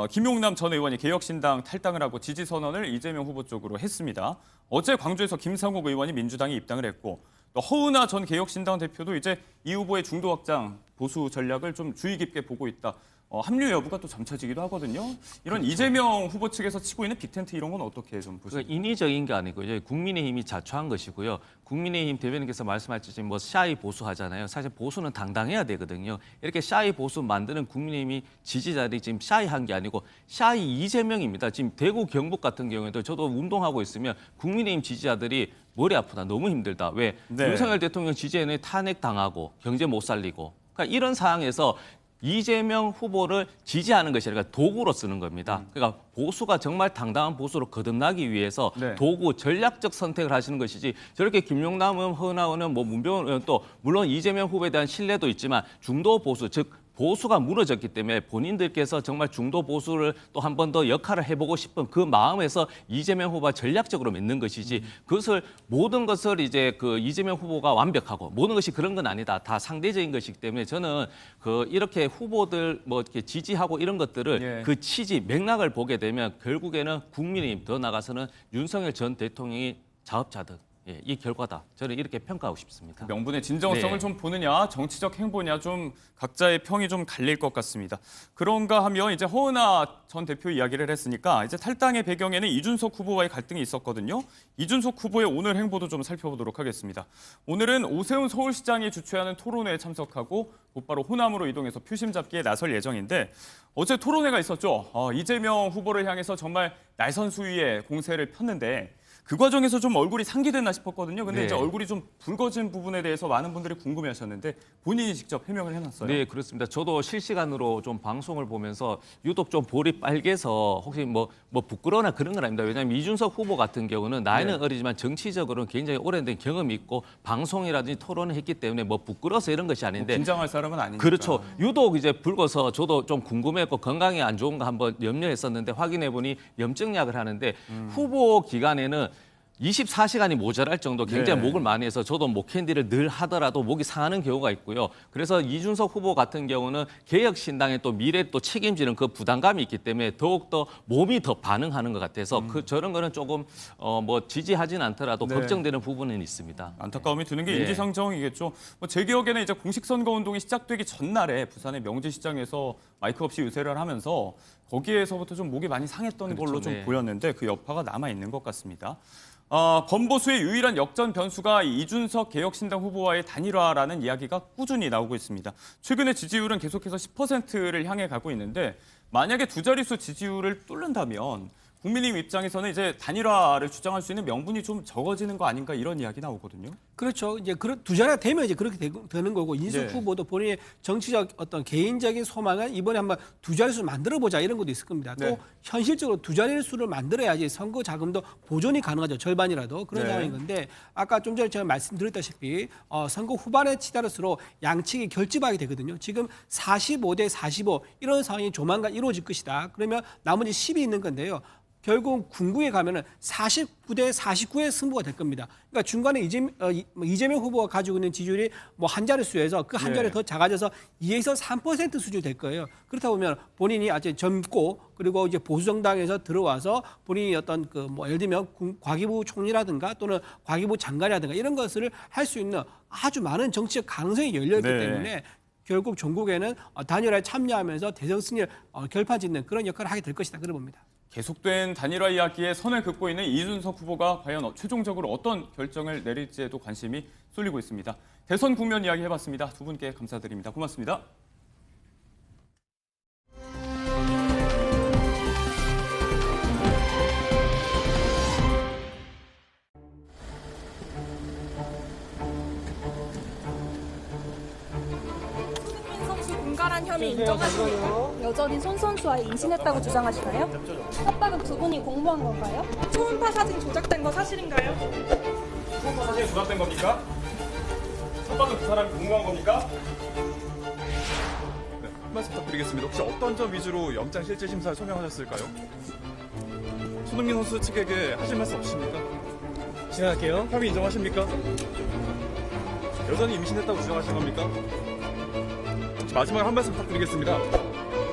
김용남 전 의원이 개혁신당 탈당을 하고 지지 선언을 이재명 후보 쪽으로 했습니다. 어제 광주에서 김상욱 의원이 민주당에 입당을 했고, 또 허은하 전 개혁신당 대표도 이제 이 후보의 중도 확장 보수 전략을 좀 주의 깊게 보고 있다. 합류 여부가 또 점쳐지기도 하거든요. 이런 그렇죠. 이재명 후보 측에서 치고 있는 빅텐트 이런 건 어떻게 좀 보십니까? 그러니까 인위적인 게 아니고 이제 국민의힘이 자초한 것이고요. 국민의힘 대변인께서 말씀하셨지만 뭐 샤이 보수 하잖아요. 사실 보수는 당당해야 되거든요. 이렇게 샤이 보수 만드는 국민의힘이 지지자들이 지금 샤이한 게 아니고 샤이 이재명입니다. 지금 대구 경북 같은 경우에도 저도 운동하고 있으면 국민의힘 지지자들이 머리 아프다, 너무 힘들다. 왜? 네. 윤석열 대통령 지지에는 탄핵당하고 경제 못 살리고, 그러니까 이런 상황에서 이재명 후보를 지지하는 것이 아니라 도구로 쓰는 겁니다. 그러니까 보수가 정말 당당한 보수로 거듭나기 위해서 네. 도구, 전략적 선택을 하시는 것이지, 저렇게 김용남 의원, 허은하 의원, 뭐 문병훈 의원, 또 물론 이재명 후보에 대한 신뢰도 있지만 중도 보수, 즉 보수가 무너졌기 때문에 본인들께서 정말 중도 보수를 또 한 번 더 역할을 해보고 싶은 그 마음에서 이재명 후보가 전략적으로 맺는 것이지, 그것을 모든 것을 이제 그 이재명 후보가 완벽하고 모든 것이 그런 건 아니다. 다 상대적인 것이기 때문에 저는 그 이렇게 후보들 뭐 이렇게 지지하고 이런 것들을 예. 그 취지 맥락을 보게 되면 결국에는 국민의힘, 더 나가서는 윤석열 전 대통령이 자업자득. 예, 이 결과다. 저는 이렇게 평가하고 싶습니다. 명분의 진정성을 네. 좀 보느냐, 정치적 행보냐, 좀 각자의 평이 좀 갈릴 것 같습니다. 그런가 하면 이제 허은하 전 대표 이야기를 했으니까 이제 탈당의 배경에는 이준석 후보와의 갈등이 있었거든요. 이준석 후보의 오늘 행보도 좀 살펴보도록 하겠습니다. 오늘은 오세훈 서울시장이 주최하는 토론회에 참석하고 곧바로 호남으로 이동해서 표심 잡기에 나설 예정인데, 어제 토론회가 있었죠. 이재명 후보를 향해서 정말 날선 수위의 공세를 폈는데 그 과정에서 좀 얼굴이 상기됐나 싶었거든요. 근데 네. 이제 얼굴이 좀 붉어진 부분에 대해서 많은 분들이 궁금해하셨는데 본인이 직접 해명을 해놨어요. 네, 그렇습니다. 저도 실시간으로 좀 방송을 보면서 유독 좀 볼이 빨개서 혹시 뭐 부끄러워나 그런 건 아닙니다. 왜냐하면 이준석 후보 같은 경우는 나이는 네. 어리지만 정치적으로는 굉장히 오랜 경험이 있고 방송이라든지 토론을 했기 때문에 뭐 부끄러워서 이런 것이 아닌데, 긴장할 사람은 아니니까. 그렇죠. 유독 이제 붉어서 저도 좀 궁금했고 건강에 안 좋은가 한번 염려했었는데 확인해 보니 염증약을 하는데 후보 기간에는 24시간이 모자랄 정도 굉장히 네. 목을 많이 해서 저도 목 캔디를 늘 하더라도 목이 상하는 경우가 있고요. 그래서 이준석 후보 같은 경우는 개혁신당의 또 미래 또 책임지는 그 부담감이 있기 때문에 더욱더 몸이 더 반응하는 것 같아서 저런 거는 조금 뭐 지지하진 않더라도 네. 걱정되는 부분은 있습니다. 안타까움이 드는 게 네. 인지상정이겠죠. 제 기억에는 이제 공식 선거 운동이 시작되기 전날에 부산의 명지시장에서 마이크 없이 유세를 하면서 거기에서부터 좀 목이 많이 상했던 그렇죠. 걸로 좀 네. 보였는데 그 여파가 남아 있는 것 같습니다. 범보수의 유일한 역전 변수가 이준석 개혁신당 후보와의 단일화라는 이야기가 꾸준히 나오고 있습니다. 최근에 지지율은 계속해서 10%를 향해 가고 있는데, 만약에 두 자릿수 지지율을 뚫는다면 국민의힘 입장에서는 이제 단일화를 주장할 수 있는 명분이 좀 적어지는 거 아닌가, 이런 이야기 나오거든요. 그렇죠. 이제 두 자리가 되면 이제 그렇게 되는 거고, 이준석 네. 후보도 본인의 정치적 어떤 개인적인 소망은 이번에 한번 두 자릿수 만들어 보자 이런 것도 있을 겁니다. 네. 또 현실적으로 두 자릿수를 만들어야지 선거 자금도 보존이 가능하죠. 절반이라도 그런 네. 상황인 건데, 아까 좀 전에 제가 말씀드렸다시피 선거 후반에 치달을수록 양측이 결집하게 되거든요. 지금 45대 45 이런 상황이 조만간 이루어질 것이다. 그러면 나머지 10이 있는 건데요. 결국 궁극에 가면은 49대 49의 승부가 될 겁니다. 그러니까 중간에 이재명 후보가 가지고 있는 지지율이 뭐 한 자릿수에서 그 한 자리 더 작아져서 2에서 3% 수준이 될 거예요. 그렇다 보면 본인이 아주 젊고 그리고 이제 보수 정당에서 들어와서 본인이 어떤 그 뭐 예를 들면 과기부 총리라든가 또는 과기부 장관이라든가 이런 것을 할 수 있는 아주 많은 정치적 가능성이 열려 있기 때문에 결국 전국에는 단일화에 참여하면서 대선 승리를 결판짓는 그런 역할을 하게 될 것이다 그런 봅니다. 계속된 단일화 이야기에 선을 긋고 있는 이준석 후보가 과연 최종적으로 어떤 결정을 내릴지에도 관심이 쏠리고 있습니다. 대선 국면 이야기 해봤습니다. 두 분께 감사드립니다. 고맙습니다. 선수 공갈한 혐의 인정하십니까? 여전히 손 선수와 임신했다고 주장하시나요? 협박은 두 분이 공모한 건가요? 초음파 사진 조작된 거 사실인가요? 초음파 사진이 조작된 겁니까? 협박은 두 사람이 공모한 겁니까? 네, 한 말씀 부탁드리겠습니다. 혹시 어떤 점 위주로 영장 실질 심사에 소명하셨을까요? 손흥민 선수 측에게 하실 말씀 없으십니까? 진행할게요. 혐의 인정하십니까? 여전히 임신했다고 주장하시는 겁니까? 마지막으로 한 말씀 부탁드리겠습니다.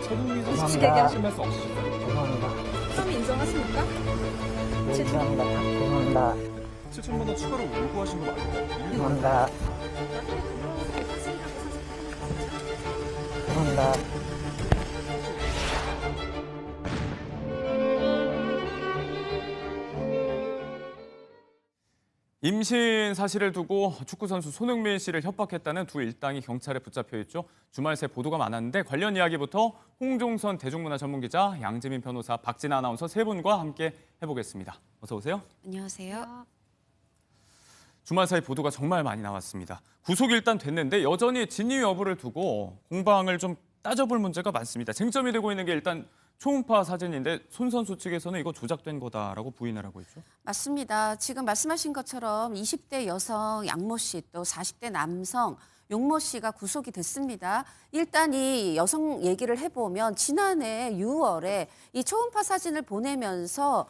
손흥민 선수 측에게 하실 말씀 없으실까요? 죄송합니다. 혐의 인정하십니까? 죄송합니다. 죄송합니다. 7천만 원 추가로 요구하신 거 맞나요? 죄송합니다. 죄송합니다. 임신 사실을 두고 축구선수 손흥민 씨를 협박했다는 두 일당이 경찰에 붙잡혀 있죠. 주말 새 보도가 많았는데 관련 이야기부터 홍종선 대중문화 전문기자, 양지민 변호사, 박진아 아나운서 세 분과 함께 해보겠습니다. 어서 오세요. 안녕하세요. 주말 사이 보도가 정말 많이 나왔습니다. 구속이 일단 됐는데 여전히 진위 여부를 두고 공방을 좀 따져볼 문제가 많습니다. 쟁점이 되고 있는 게 일단 초음파 사진인데 손 선수 측에서는 이거 조작된 거다라고 부인을 하고 있죠. 맞습니다. 지금 말씀하신 것처럼 20대 여성 양모 씨 또 40대 남성 용모 씨가 구속이 됐습니다. 일단 이 여성 얘기를 해보면 지난해 6월에 이 초음파 사진을 보내면서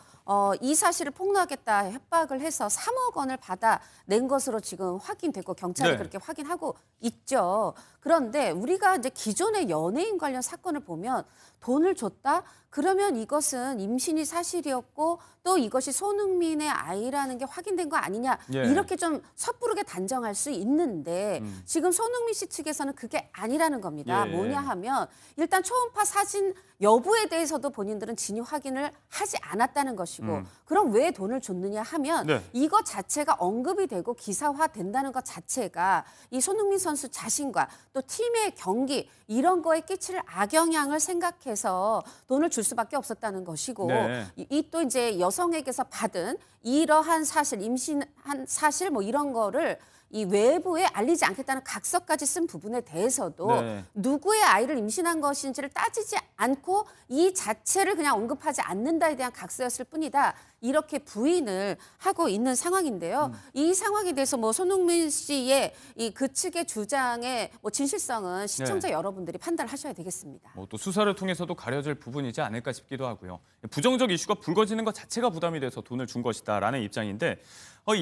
이 사실을 폭로하겠다 협박을 해서 3억 원을 받아낸 것으로 지금 확인됐고 경찰이 그렇게 확인하고 있죠. 그런데 우리가 이제 기존의 연예인 관련 사건을 보면 돈을 줬다? 그러면 이것은 임신이 사실이었고 또 이것이 손흥민의 아이라는 게 확인된 거 아니냐 이렇게 좀 섣부르게 단정할 수 있는데 지금 손흥민 씨 측에서는 그게 아니라는 겁니다. 뭐냐 하면 일단 초음파 사진 여부에 대해서도 본인들은 진위 확인을 하지 않았다는 것이고 그럼 왜 돈을 줬느냐 하면 이것 자체가 언급이 되고 기사화된다는 것 자체가 이 손흥민 선수 자신과 또 팀의 경기 이런 거에 끼칠 악영향을 생각해서 돈을 줄 수밖에 없었다는 것이고 이 또 이제 여성에게서 받은 이러한 사실, 임신한 사실 뭐 이런 거를 이 외부에 알리지 않겠다는 각서까지 쓴 부분에 대해서도 누구의 아이를 임신한 것인지를 따지지 않고 이 자체를 그냥 언급하지 않는다에 대한 각서였을 뿐이다. 이렇게 부인을 하고 있는 상황인데요. 이 상황에 대해서 뭐 손흥민 씨의 이 그 측의 주장의 뭐 진실성은 시청자 여러분들이 판단하셔야 되겠습니다. 또 수사를 통해서도 가려질 부분이지 않을까 싶기도 하고요. 부정적 이슈가 불거지는 것 자체가 부담이 돼서 돈을 준 것이다라는 입장인데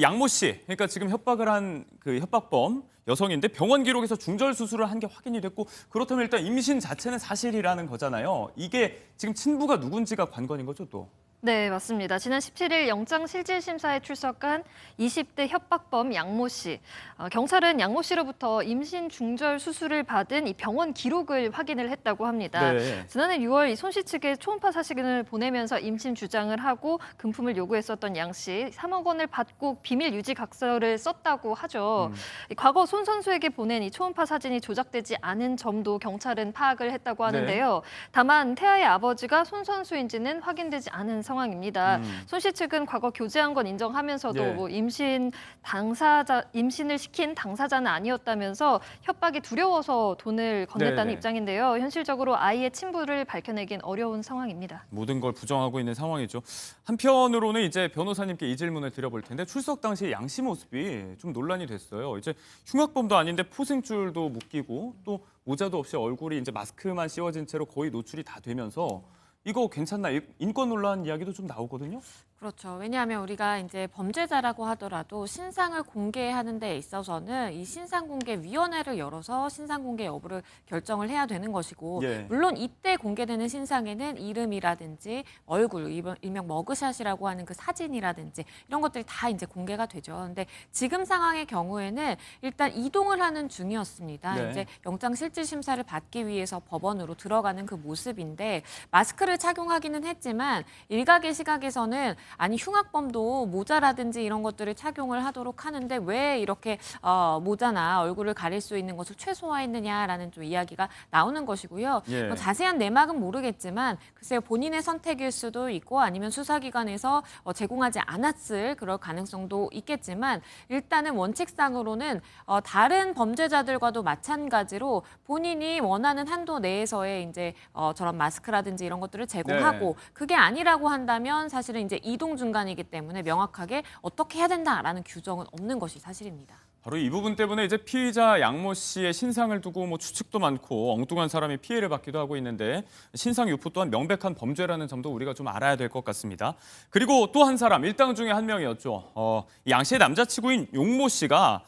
양모 씨, 그러니까 지금 협박을 한 그 협박범 여성인데 병원 기록에서 중절 수술을 한 게 확인이 됐고 그렇다면 일단 임신 자체는 사실이라는 거잖아요. 이게 지금 친부가 누군지가 관건인 거죠, 또. 네, 맞습니다. 지난 17일 영장실질심사에 출석한 20대 협박범 양모 씨. 경찰은 양모 씨로부터 임신 중절 수술을 받은 이 병원 기록을 확인을 했다고 합니다. 지난해 6월 이 손 씨 측에 초음파 사진을 보내면서 임신 주장을 하고 금품을 요구했었던 양 씨 3억 원을 받고 비밀 유지 각서를 썼다고 하죠. 과거 손 선수에게 보낸 이 초음파 사진이 조작되지 않은 점도 경찰은 파악을 했다고 하는데요. 다만 태아의 아버지가 손 선수인지는 확인되지 않은 상황입니다. 손 씨 측은 과거 교제한 건 인정하면서도 뭐 임신을 시킨 당사자는 아니었다면서 협박이 두려워서 돈을 건넸다는 입장인데요. 현실적으로 아이의 친부를 밝혀내긴 어려운 상황입니다. 모든 걸 부정하고 있는 상황이죠. 한편으로는 이제 변호사님께 이 질문을 드려볼 텐데 출석 당시 양 씨 모습이 좀 논란이 됐어요. 이제 흉악범도 아닌데 포승줄도 묶이고 또 모자도 없이 얼굴이 이제 마스크만 씌워진 채로 거의 노출이 다 되면서 이거 괜찮나? 인권 논란 이야기도 좀 나오거든요. 그렇죠. 왜냐하면 우리가 이제 범죄자라고 하더라도 신상을 공개하는 데 있어서는 이 신상공개위원회를 열어서 신상공개 여부를 결정을 해야 되는 것이고 예. 물론 이때 공개되는 신상에는 이름이라든지 얼굴, 일명 머그샷이라고 하는 그 사진이라든지 이런 것들이 다 이제 공개가 되죠. 근데 지금 상황의 경우에는 일단 이동을 하는 중이었습니다. 네. 이제 영장실질심사를 받기 위해서 법원으로 들어가는 그 모습인데 마스크를 착용하기는 했지만 일각의 시각에서는 아니 흉악범도 모자라든지 이런 것들을 착용을 하도록 하는데 왜 이렇게 모자나 얼굴을 가릴 수 있는 것을 최소화했느냐라는 좀 이야기가 나오는 것이고요. 예. 뭐 자세한 내막은 모르겠지만 글쎄요 본인의 선택일 수도 있고 아니면 수사기관에서 제공하지 않았을 그럴 가능성도 있겠지만 일단은 원칙상으로는 다른 범죄자들과도 마찬가지로 본인이 원하는 한도 내에서의 이제 저런 마스크라든지 이런 것들을 제공하고 네. 그게 아니라고 한다면 사실은 이제 이동 중간이기 때문에 명확하게 어떻게 해야 된다라는 규정은 없는 것이 사실입니다. 바로 이 부분 때문에 이제 피의자 양모 씨의 신상을 두고 뭐 추측도 많고 엉뚱한 사람이 피해를 받기도 하고 있는데 신상 유포 또한 명백한 범죄라는 점도 우리가 좀 알아야 될 것 같습니다. 그리고 또 한 사람 일당 중에 한 명이었죠. 양 씨의 남자친구인 용모 씨가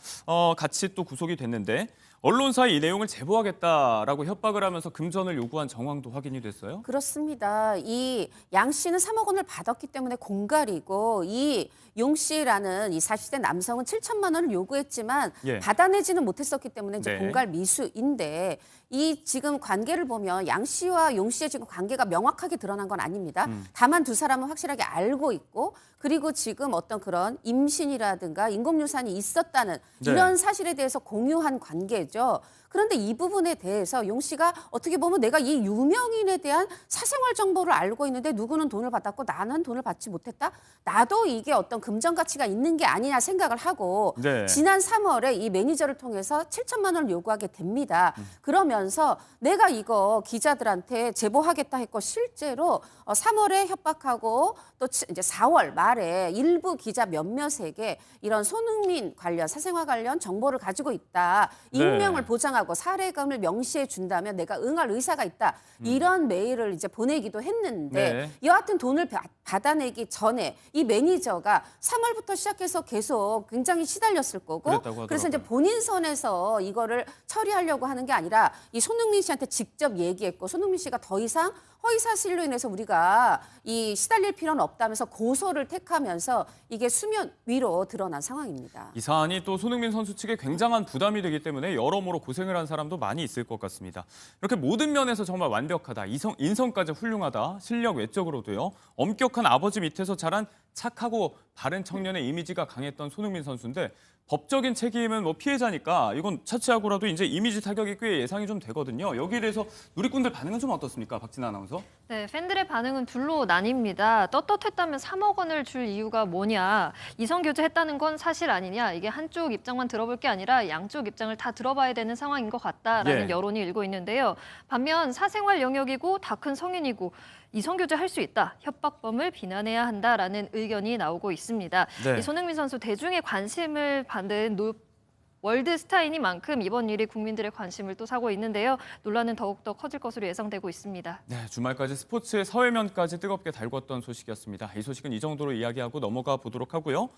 같이 또 구속이 됐는데 언론사에 이 내용을 제보하겠다라고 협박을 하면서 금전을 요구한 정황도 확인이 됐어요. 그렇습니다. 이 양 씨는 3억 원을 받았기 때문에 공갈이고 이 용 씨라는 이 40대 남성은 7천만 원을 요구했지만 예. 받아내지는 못했었기 때문에 이제 네. 공갈 미수인데 이 지금 관계를 보면 양 씨와 용 씨의 지금 관계가 명확하게 드러난 건 아닙니다. 다만 두 사람은 확실하게 알고 있고 그리고 지금 어떤 그런 임신이라든가 인공유산이 있었다는 네. 이런 사실에 대해서 공유한 관계죠. 그런데 이 부분에 대해서 용 씨가 어떻게 보면 내가 이 유명인에 대한 사생활 정보를 알고 있는데 누구는 돈을 받았고 나는 돈을 받지 못했다? 나도 이게 어떤 금전 가치가 있는 게 아니냐 생각을 하고 네. 지난 3월에 이 매니저를 통해서 7천만 원을 요구하게 됩니다. 그러면서 내가 이거 기자들한테 제보하겠다 했고 실제로 3월에 협박하고 또 이제 4월 말에 일부 기자 몇몇에게 이런 손흥민 관련 사생활 관련 정보를 가지고 있다. 익명을 네. 보장하고 사례금을 명시해 준다면 내가 응할 의사가 있다. 이런 메일을 이제 보내기도 했는데 네. 여하튼 돈을 받아내기 전에 이 매니저가 3월부터 시작해서 계속 굉장히 시달렸을 거고 그랬다고 그래서 이제 하더라고요. 본인 선에서 이거를 처리하려고 하는 게 아니라 이 손흥민 씨한테 직접 얘기했고 손흥민 씨가 더 이상 허위사실로 인해서 우리가 이 시달릴 필요는 없다면서 고소를 택하면서 이게 수면 위로 드러난 상황입니다. 이 사안이 또 손흥민 선수 측에 굉장한 부담이 되기 때문에 여러모로 고생을 한 사람도 많이 있을 것 같습니다. 이렇게 모든 면에서 정말 완벽하다, 인성까지 훌륭하다, 실력 외적으로도요. 엄격한 아버지 밑에서 자란 착하고 바른 청년의 이미지가 강했던 손흥민 선수인데 법적인 책임은 뭐 피해자니까 이건 차치하고라도 이제 이미지 타격이 꽤 예상이 좀 되거든요. 여기에 대해서 누리꾼들 반응은 좀 어떻습니까? 박진아 아나운서. 네, 팬들의 반응은 둘로 나뉩니다. 떳떳했다면 3억 원을 줄 이유가 뭐냐. 이성교제했다는 건 사실 아니냐. 이게 한쪽 입장만 들어볼 게 아니라 양쪽 입장을 다 들어봐야 되는 상황인 것 같다라는 예. 여론이 일고 있는데요. 반면 사생활 영역이고 다 큰 성인이고 이성교제 할 수 있다. 협박범을 비난해야 한다라는 의견이 나오고 있습니다. 네. 이 손흥민 선수 대중의 관심을 받는 월드 스타이니만큼 이번 일이 국민들의 관심을 또 사고 있는데요. 논란은 더욱더 커질 것으로 예상되고 있습니다. 네, 주말까지 스포츠의 사회면까지 뜨겁게 달궜던 소식이었습니다. 이 소식은 이 정도로 이야기하고 넘어가 보도록 하고요.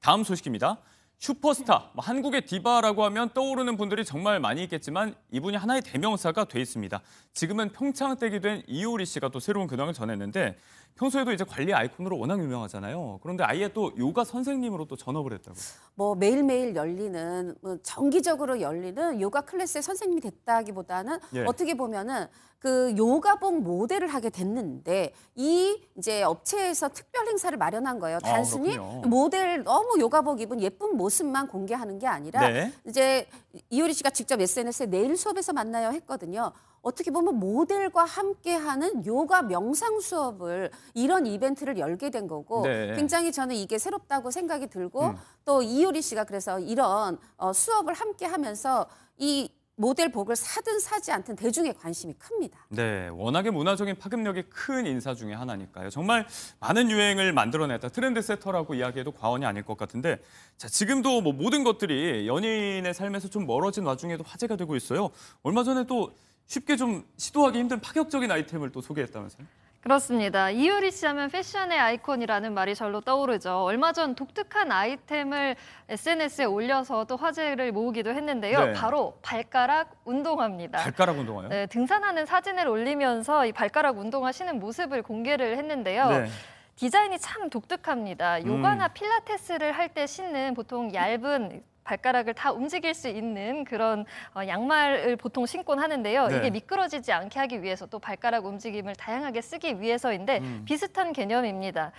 다음 소식입니다. 슈퍼스타, 한국의 디바라고 하면 떠오르는 분들이 정말 많이 있겠지만 이분이 하나의 대명사가 돼 있습니다. 지금은 평창댁이 된 이효리 씨가 또 새로운 근황을 전했는데 평소에도 이제 관리 아이콘으로 워낙 유명하잖아요. 그런데 아예 또 요가 선생님으로 또 전업을 했다고요. 뭐 매일매일 열리는 정기적으로 열리는 요가 클래스의 선생님이 됐다기보다는 예. 어떻게 보면은 그 요가복 모델을 하게 됐는데 이 이제 업체에서 특별 행사를 마련한 거예요. 단순히 그렇군요. 모델 너무 요가복 입은 예쁜 모습만 공개하는 게 아니라 네. 이제 이효리 씨가 직접 SNS에 내일 수업에서 만나요 했거든요. 어떻게 보면 모델과 함께하는 요가 명상 수업을 이런 이벤트를 열게 된 거고 네. 굉장히 저는 이게 새롭다고 생각이 들고 또 이효리 씨가 그래서 이런 수업을 함께 하면서 이 모델복을 사든 사지 않든 대중의 관심이 큽니다. 네, 워낙에 문화적인 파급력이 큰 인사 중에 하나니까요. 정말 많은 유행을 만들어냈다. 트렌드 세터라고 이야기해도 과언이 아닐 것 같은데, 자, 지금도 뭐 모든 것들이 연예인의 삶에서 좀 멀어진 와중에도 화제가 되고 있어요. 얼마 전에 또 쉽게 좀 시도하기 힘든 파격적인 아이템을 또 소개했다면서요? 그렇습니다. 이효리 씨 하면 패션의 아이콘이라는 말이 절로 떠오르죠. 얼마 전 독특한 아이템을 SNS에 올려서 또 화제를 모으기도 했는데요. 네. 바로 발가락 운동화입니다. 발가락 운동화요? 네, 등산하는 사진을 올리면서 이 발가락 운동화 신은 모습을 공개를 했는데요. 네. 디자인이 참 독특합니다. 요가나 필라테스를 할 때 신는 보통 얇은 발가락을 다 움직일 수 있는 그런 양말을 보통 신곤 하는데요. 네. 이게 미끄러지지 않게 하기 위해서 또 발가락 움직임을 다양하게 쓰기 위해서인데 비슷한 개념입니다.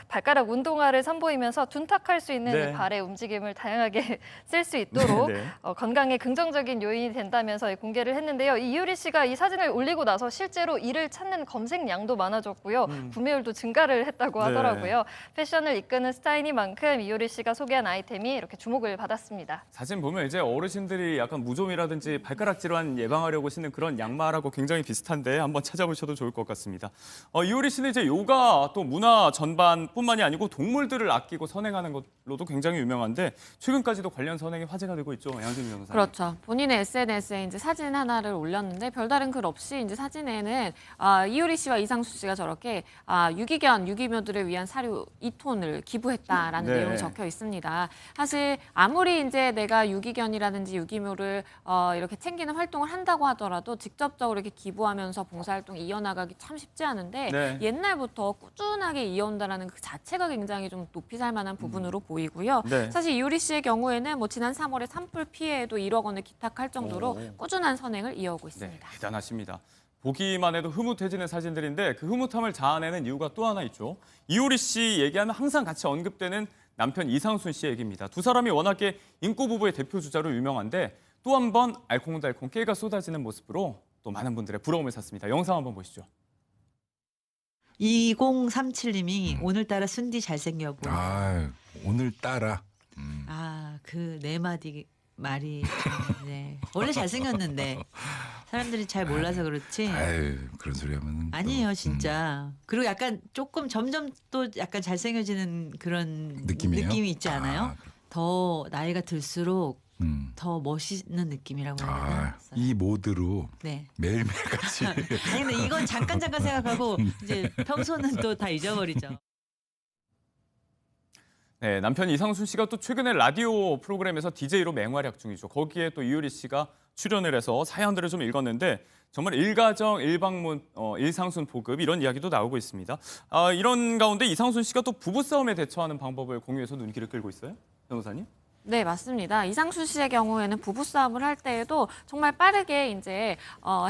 발가락 운동화를 선보이면서 둔탁할 수 있는 네. 이 발의 움직임을 다양하게 쓸 수 있도록 네. 건강에 긍정적인 요인이 된다면서 공개를 했는데요. 이효리 씨가 이 사진을 올리고 나서 실제로 이를 찾는 검색량도 많아졌고요. 구매율도 증가를 했다고 네. 하더라고요. 패션을 이끄는 스타이니만큼 이효리 씨가 소개한 아이템이 이렇게 주목을 받았습니다. 사진 보면 이제 어르신들이 약간 무좀이라든지 발가락 질환 예방하려고 신는 그런 양말하고 굉장히 비슷한데 한번 찾아보셔도 좋을 것 같습니다. 이효리 씨는 이제 요가 또 문화 전반뿐만이 아니고 동물들을 아끼고 선행하는 것로도 굉장히 유명한데 최근까지도 관련 선행이 화제가 되고 있죠. 양진미 변호사님. 그렇죠. 본인의 SNS에 이제 사진 하나를 올렸는데 별다른 글 없이 이제 사진에는 이효리 씨와 이상수 씨가 저렇게 유기견, 유기묘들을 위한 사료 2톤을 기부했다라는 네. 내용이 적혀 있습니다. 사실 아무리 이제 내가 유기견이라든지 유기묘를 이렇게 챙기는 활동을 한다고 하더라도 직접적으로 이렇게 기부하면서 봉사활동 이어나가기 참 쉽지 않은데 네. 옛날부터 꾸준하게 이어온다라는 그 자체가 굉장히 좀 높이 살 만한 부분으로 보이고요. 네. 사실 이효리 씨의 경우에는 뭐 지난 3월에 산불 피해에도 1억 원을 기탁할 정도로 꾸준한 선행을 이어오고 있습니다. 네, 대단하십니다. 보기만 해도 흐뭇해지는 사진들인데 그 흐뭇함을 자아내는 이유가 또 하나 있죠. 이효리 씨 얘기하면 항상 같이 언급되는 남편 이상순 씨 얘기입니다. 두 사람이 워낙에 인고 부부의 대표 주자로 유명한데 또 한 번 알콩달콩 깨가 쏟아지는 모습으로 또 많은 분들의 부러움을 샀습니다. 영상 한번 보시죠. 2037님이 오늘따라 순디 잘생겨 보여. 오늘따라. 그 네 마디 말이 네. 원래 잘생겼는데 사람들이 잘 몰라서 그렇지. 아유, 그런 소리 하면 아니에요, 진짜. 그리고 약간 조금 점점 또 약간 잘생겨지는 그런 느낌이에요? 느낌이 있지 않아요? 더 나이가 들수록 더 멋있는 느낌이라고 해야 되나? 이 모드로 네. 매일매일 같이. 아니 근데 이건 잠깐 생각하고 이제 평소는 또 다 잊어버리죠. 네, 남편 이상순 씨가 또 최근에 라디오 프로그램에서 DJ로 맹활약 중이죠. 거기에 또 이효리 씨가 출연을 해서 사연들을 좀 읽었는데 정말 일가정, 일방문, 일상순 보급 이런 이야기도 나오고 있습니다. 이런 가운데 이상순 씨가 또 부부싸움에 대처하는 방법을 공유해서 눈길을 끌고 있어요. 변호사님? 네, 맞습니다. 이상수 씨의 경우에는 부부싸움을 할 때에도 정말 빠르게 이제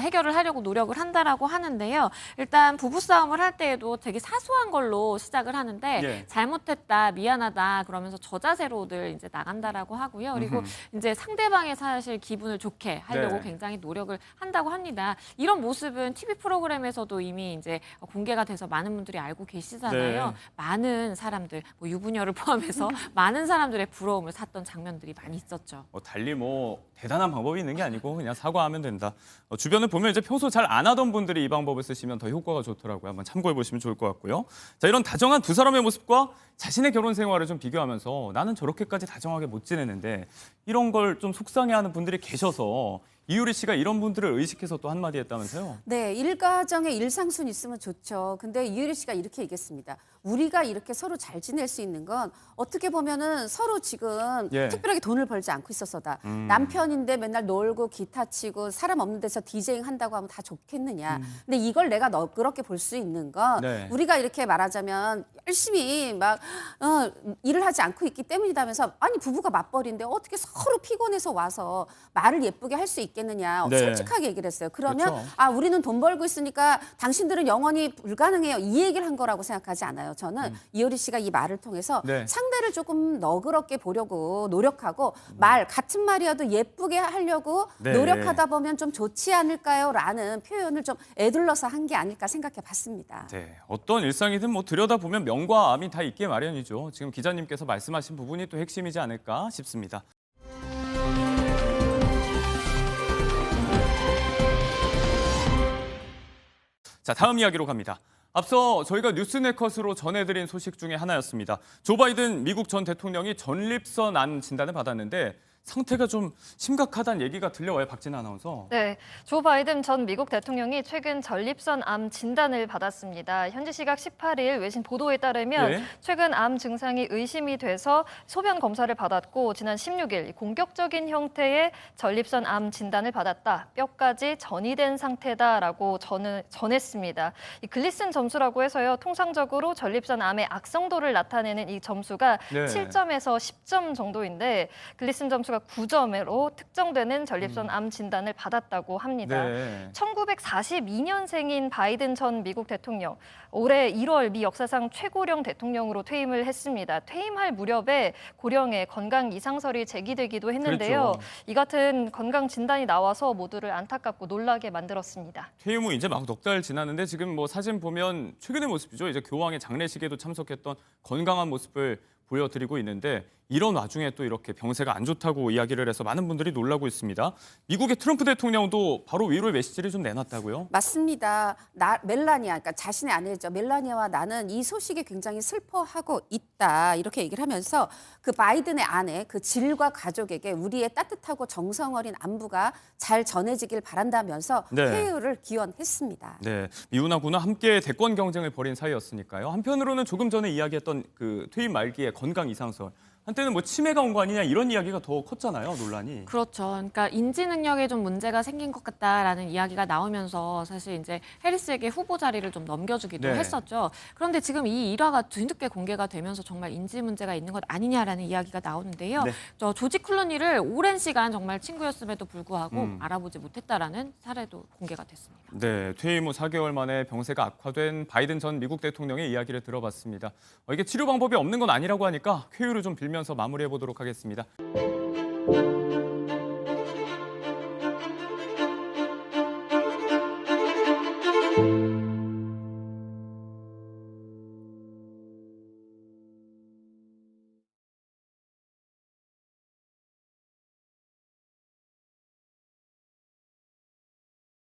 해결을 하려고 노력을 한다라고 하는데요. 일단 부부싸움을 할 때에도 되게 사소한 걸로 시작을 하는데 예. 잘못했다, 미안하다 그러면서 저자세로들 이제 나간다라고 하고요. 그리고 이제 상대방의 사실 기분을 좋게 하려고 네. 굉장히 노력을 한다고 합니다. 이런 모습은 TV 프로그램에서도 이미 이제 공개가 돼서 많은 분들이 알고 계시잖아요. 네. 많은 사람들, 뭐 유부녀를 포함해서 많은 사람들의 부러움을 샀던 장면들이 많이 있었죠. 달리 대단한 방법이 있는 게 아니고 그냥 사과하면 된다. 주변을 보면 이제 평소 잘 안 하던 분들이 이 방법을 쓰시면 더 효과가 좋더라고요. 한번 참고해 보시면 좋을 것 같고요. 자, 이런 다정한 두 사람의 모습과 자신의 결혼 생활을 좀 비교하면서 나는 저렇게까지 다정하게 못 지내는데 이런 걸 좀 속상해하는 분들이 계셔서 이효리 씨가 이런 분들을 의식해서 또 한마디 했다면서요? 네, 일가정에 일상순 있으면 좋죠. 근데 이효리 씨가 이렇게 얘기했습니다. 우리가 이렇게 서로 잘 지낼 수 있는 건 어떻게 보면은 서로 지금 예. 특별하게 돈을 벌지 않고 있어서다. 남편인데 맨날 놀고 기타 치고 사람 없는 데서 디제잉 한다고 하면 다 좋겠느냐. 근데 이걸 내가 너그럽게 볼 수 있는 건 네. 우리가 이렇게 말하자면 열심히 막 일을 하지 않고 있기 때문이다면서 아니 부부가 맞벌이인데 어떻게 서로 피곤해서 와서 말을 예쁘게 할 수 있겠느냐. 네. 솔직하게 얘기를 했어요. 그러면 그렇죠. 우리는 돈 벌고 있으니까 당신들은 영원히 불가능해요. 이 얘기를 한 거라고 생각하지 않아요. 저는 이효리 씨가 이 말을 통해서 네. 상대를 조금 너그럽게 보려고 노력하고 같은 말이어도 예쁘게 하려고 네. 노력하다 보면 좀 좋지 않을까요? 라는 표현을 좀 애둘러서 한 게 아닐까 생각해 봤습니다. 네, 어떤 일상이든 들여다보면 명과 암이 다 있게 마련이죠. 지금 기자님께서 말씀하신 부분이 또 핵심이지 않을까 싶습니다. 자, 다음 이야기로 갑니다. 앞서 저희가 뉴스네컷으로 전해드린 소식 중에 하나였습니다. 조 바이든 미국 전 대통령이 전립선 암 진단을 받았는데 상태가 좀 심각하다는 얘기가 들려와요, 박진아 아나운서. 네, 조 바이든 전 미국 대통령이 최근 전립선 암 진단을 받았습니다. 현지 시각 18일 외신 보도에 따르면 예. 최근 암 증상이 의심이 돼서 소변 검사를 받았고 지난 16일 공격적인 형태의 전립선 암 진단을 받았다. 뼈까지 전이된 상태다라고 전했습니다. 이 글리슨 점수라고 해서요. 통상적으로 전립선 암의 악성도를 나타내는 이 점수가 네. 7점에서 10점 정도인데 글리슨 점수가 9점으로 특정되는 전립선 암 진단을 받았다고 합니다. 네. 1942년생인 바이든 전 미국 대통령, 올해 1월 미 역사상 최고령 대통령으로 퇴임을 했습니다. 퇴임할 무렵에 고령의 건강 이상설이 제기되기도 했는데요. 그렇죠. 이 같은 건강 진단이 나와서 모두를 안타깝고 놀라게 만들었습니다. 퇴임 후 이제 막 넉 달 지났는데 지금 뭐 사진 보면 최근의 모습이죠. 이제 교황의 장례식에도 참석했던 건강한 모습을 보여드리고 있는데 이런 와중에 또 이렇게 병세가 안 좋다고 이야기를 해서 많은 분들이 놀라고 있습니다. 미국의 트럼프 대통령도 바로 위로의 메시지를 좀 내놨다고요? 맞습니다. 멜라니아, 그러니까 자신의 아내죠. 멜라니아와 나는 이 소식에 굉장히 슬퍼하고 있다. 이렇게 얘기를 하면서 그 바이든의 아내, 그 질과 가족에게 우리의 따뜻하고 정성 어린 안부가 잘 전해지길 바란다면서 네. 회유를 기원했습니다. 네, 미우나 구나 함께 대권 경쟁을 벌인 사이였으니까요. 한편으로는 조금 전에 이야기했던 그 퇴임 말기의 건강 이상설. 한때는 뭐 치매가 온 거 아니냐 이런 이야기가 더 컸잖아요, 논란이. 그렇죠. 그러니까 인지 능력에 좀 문제가 생긴 것 같다라는 이야기가 나오면서 사실 이제 해리스에게 후보 자리를 좀 넘겨주기도 네. 했었죠. 그런데 지금 이 일화가 뒤늦게 공개가 되면서 정말 인지 문제가 있는 것 아니냐라는 이야기가 나오는데요. 네. 저 조지 클루니를 오랜 시간 정말 친구였음에도 불구하고 알아보지 못했다라는 사례도 공개가 됐습니다. 네, 퇴임 후 4개월 만에 병세가 악화된 바이든 전 미국 대통령의 이야기를 들어봤습니다. 이게 치료 방법이 없는 건 아니라고 하니까 쾌유를 좀 빌면서 마무리해 보도록 하겠습니다.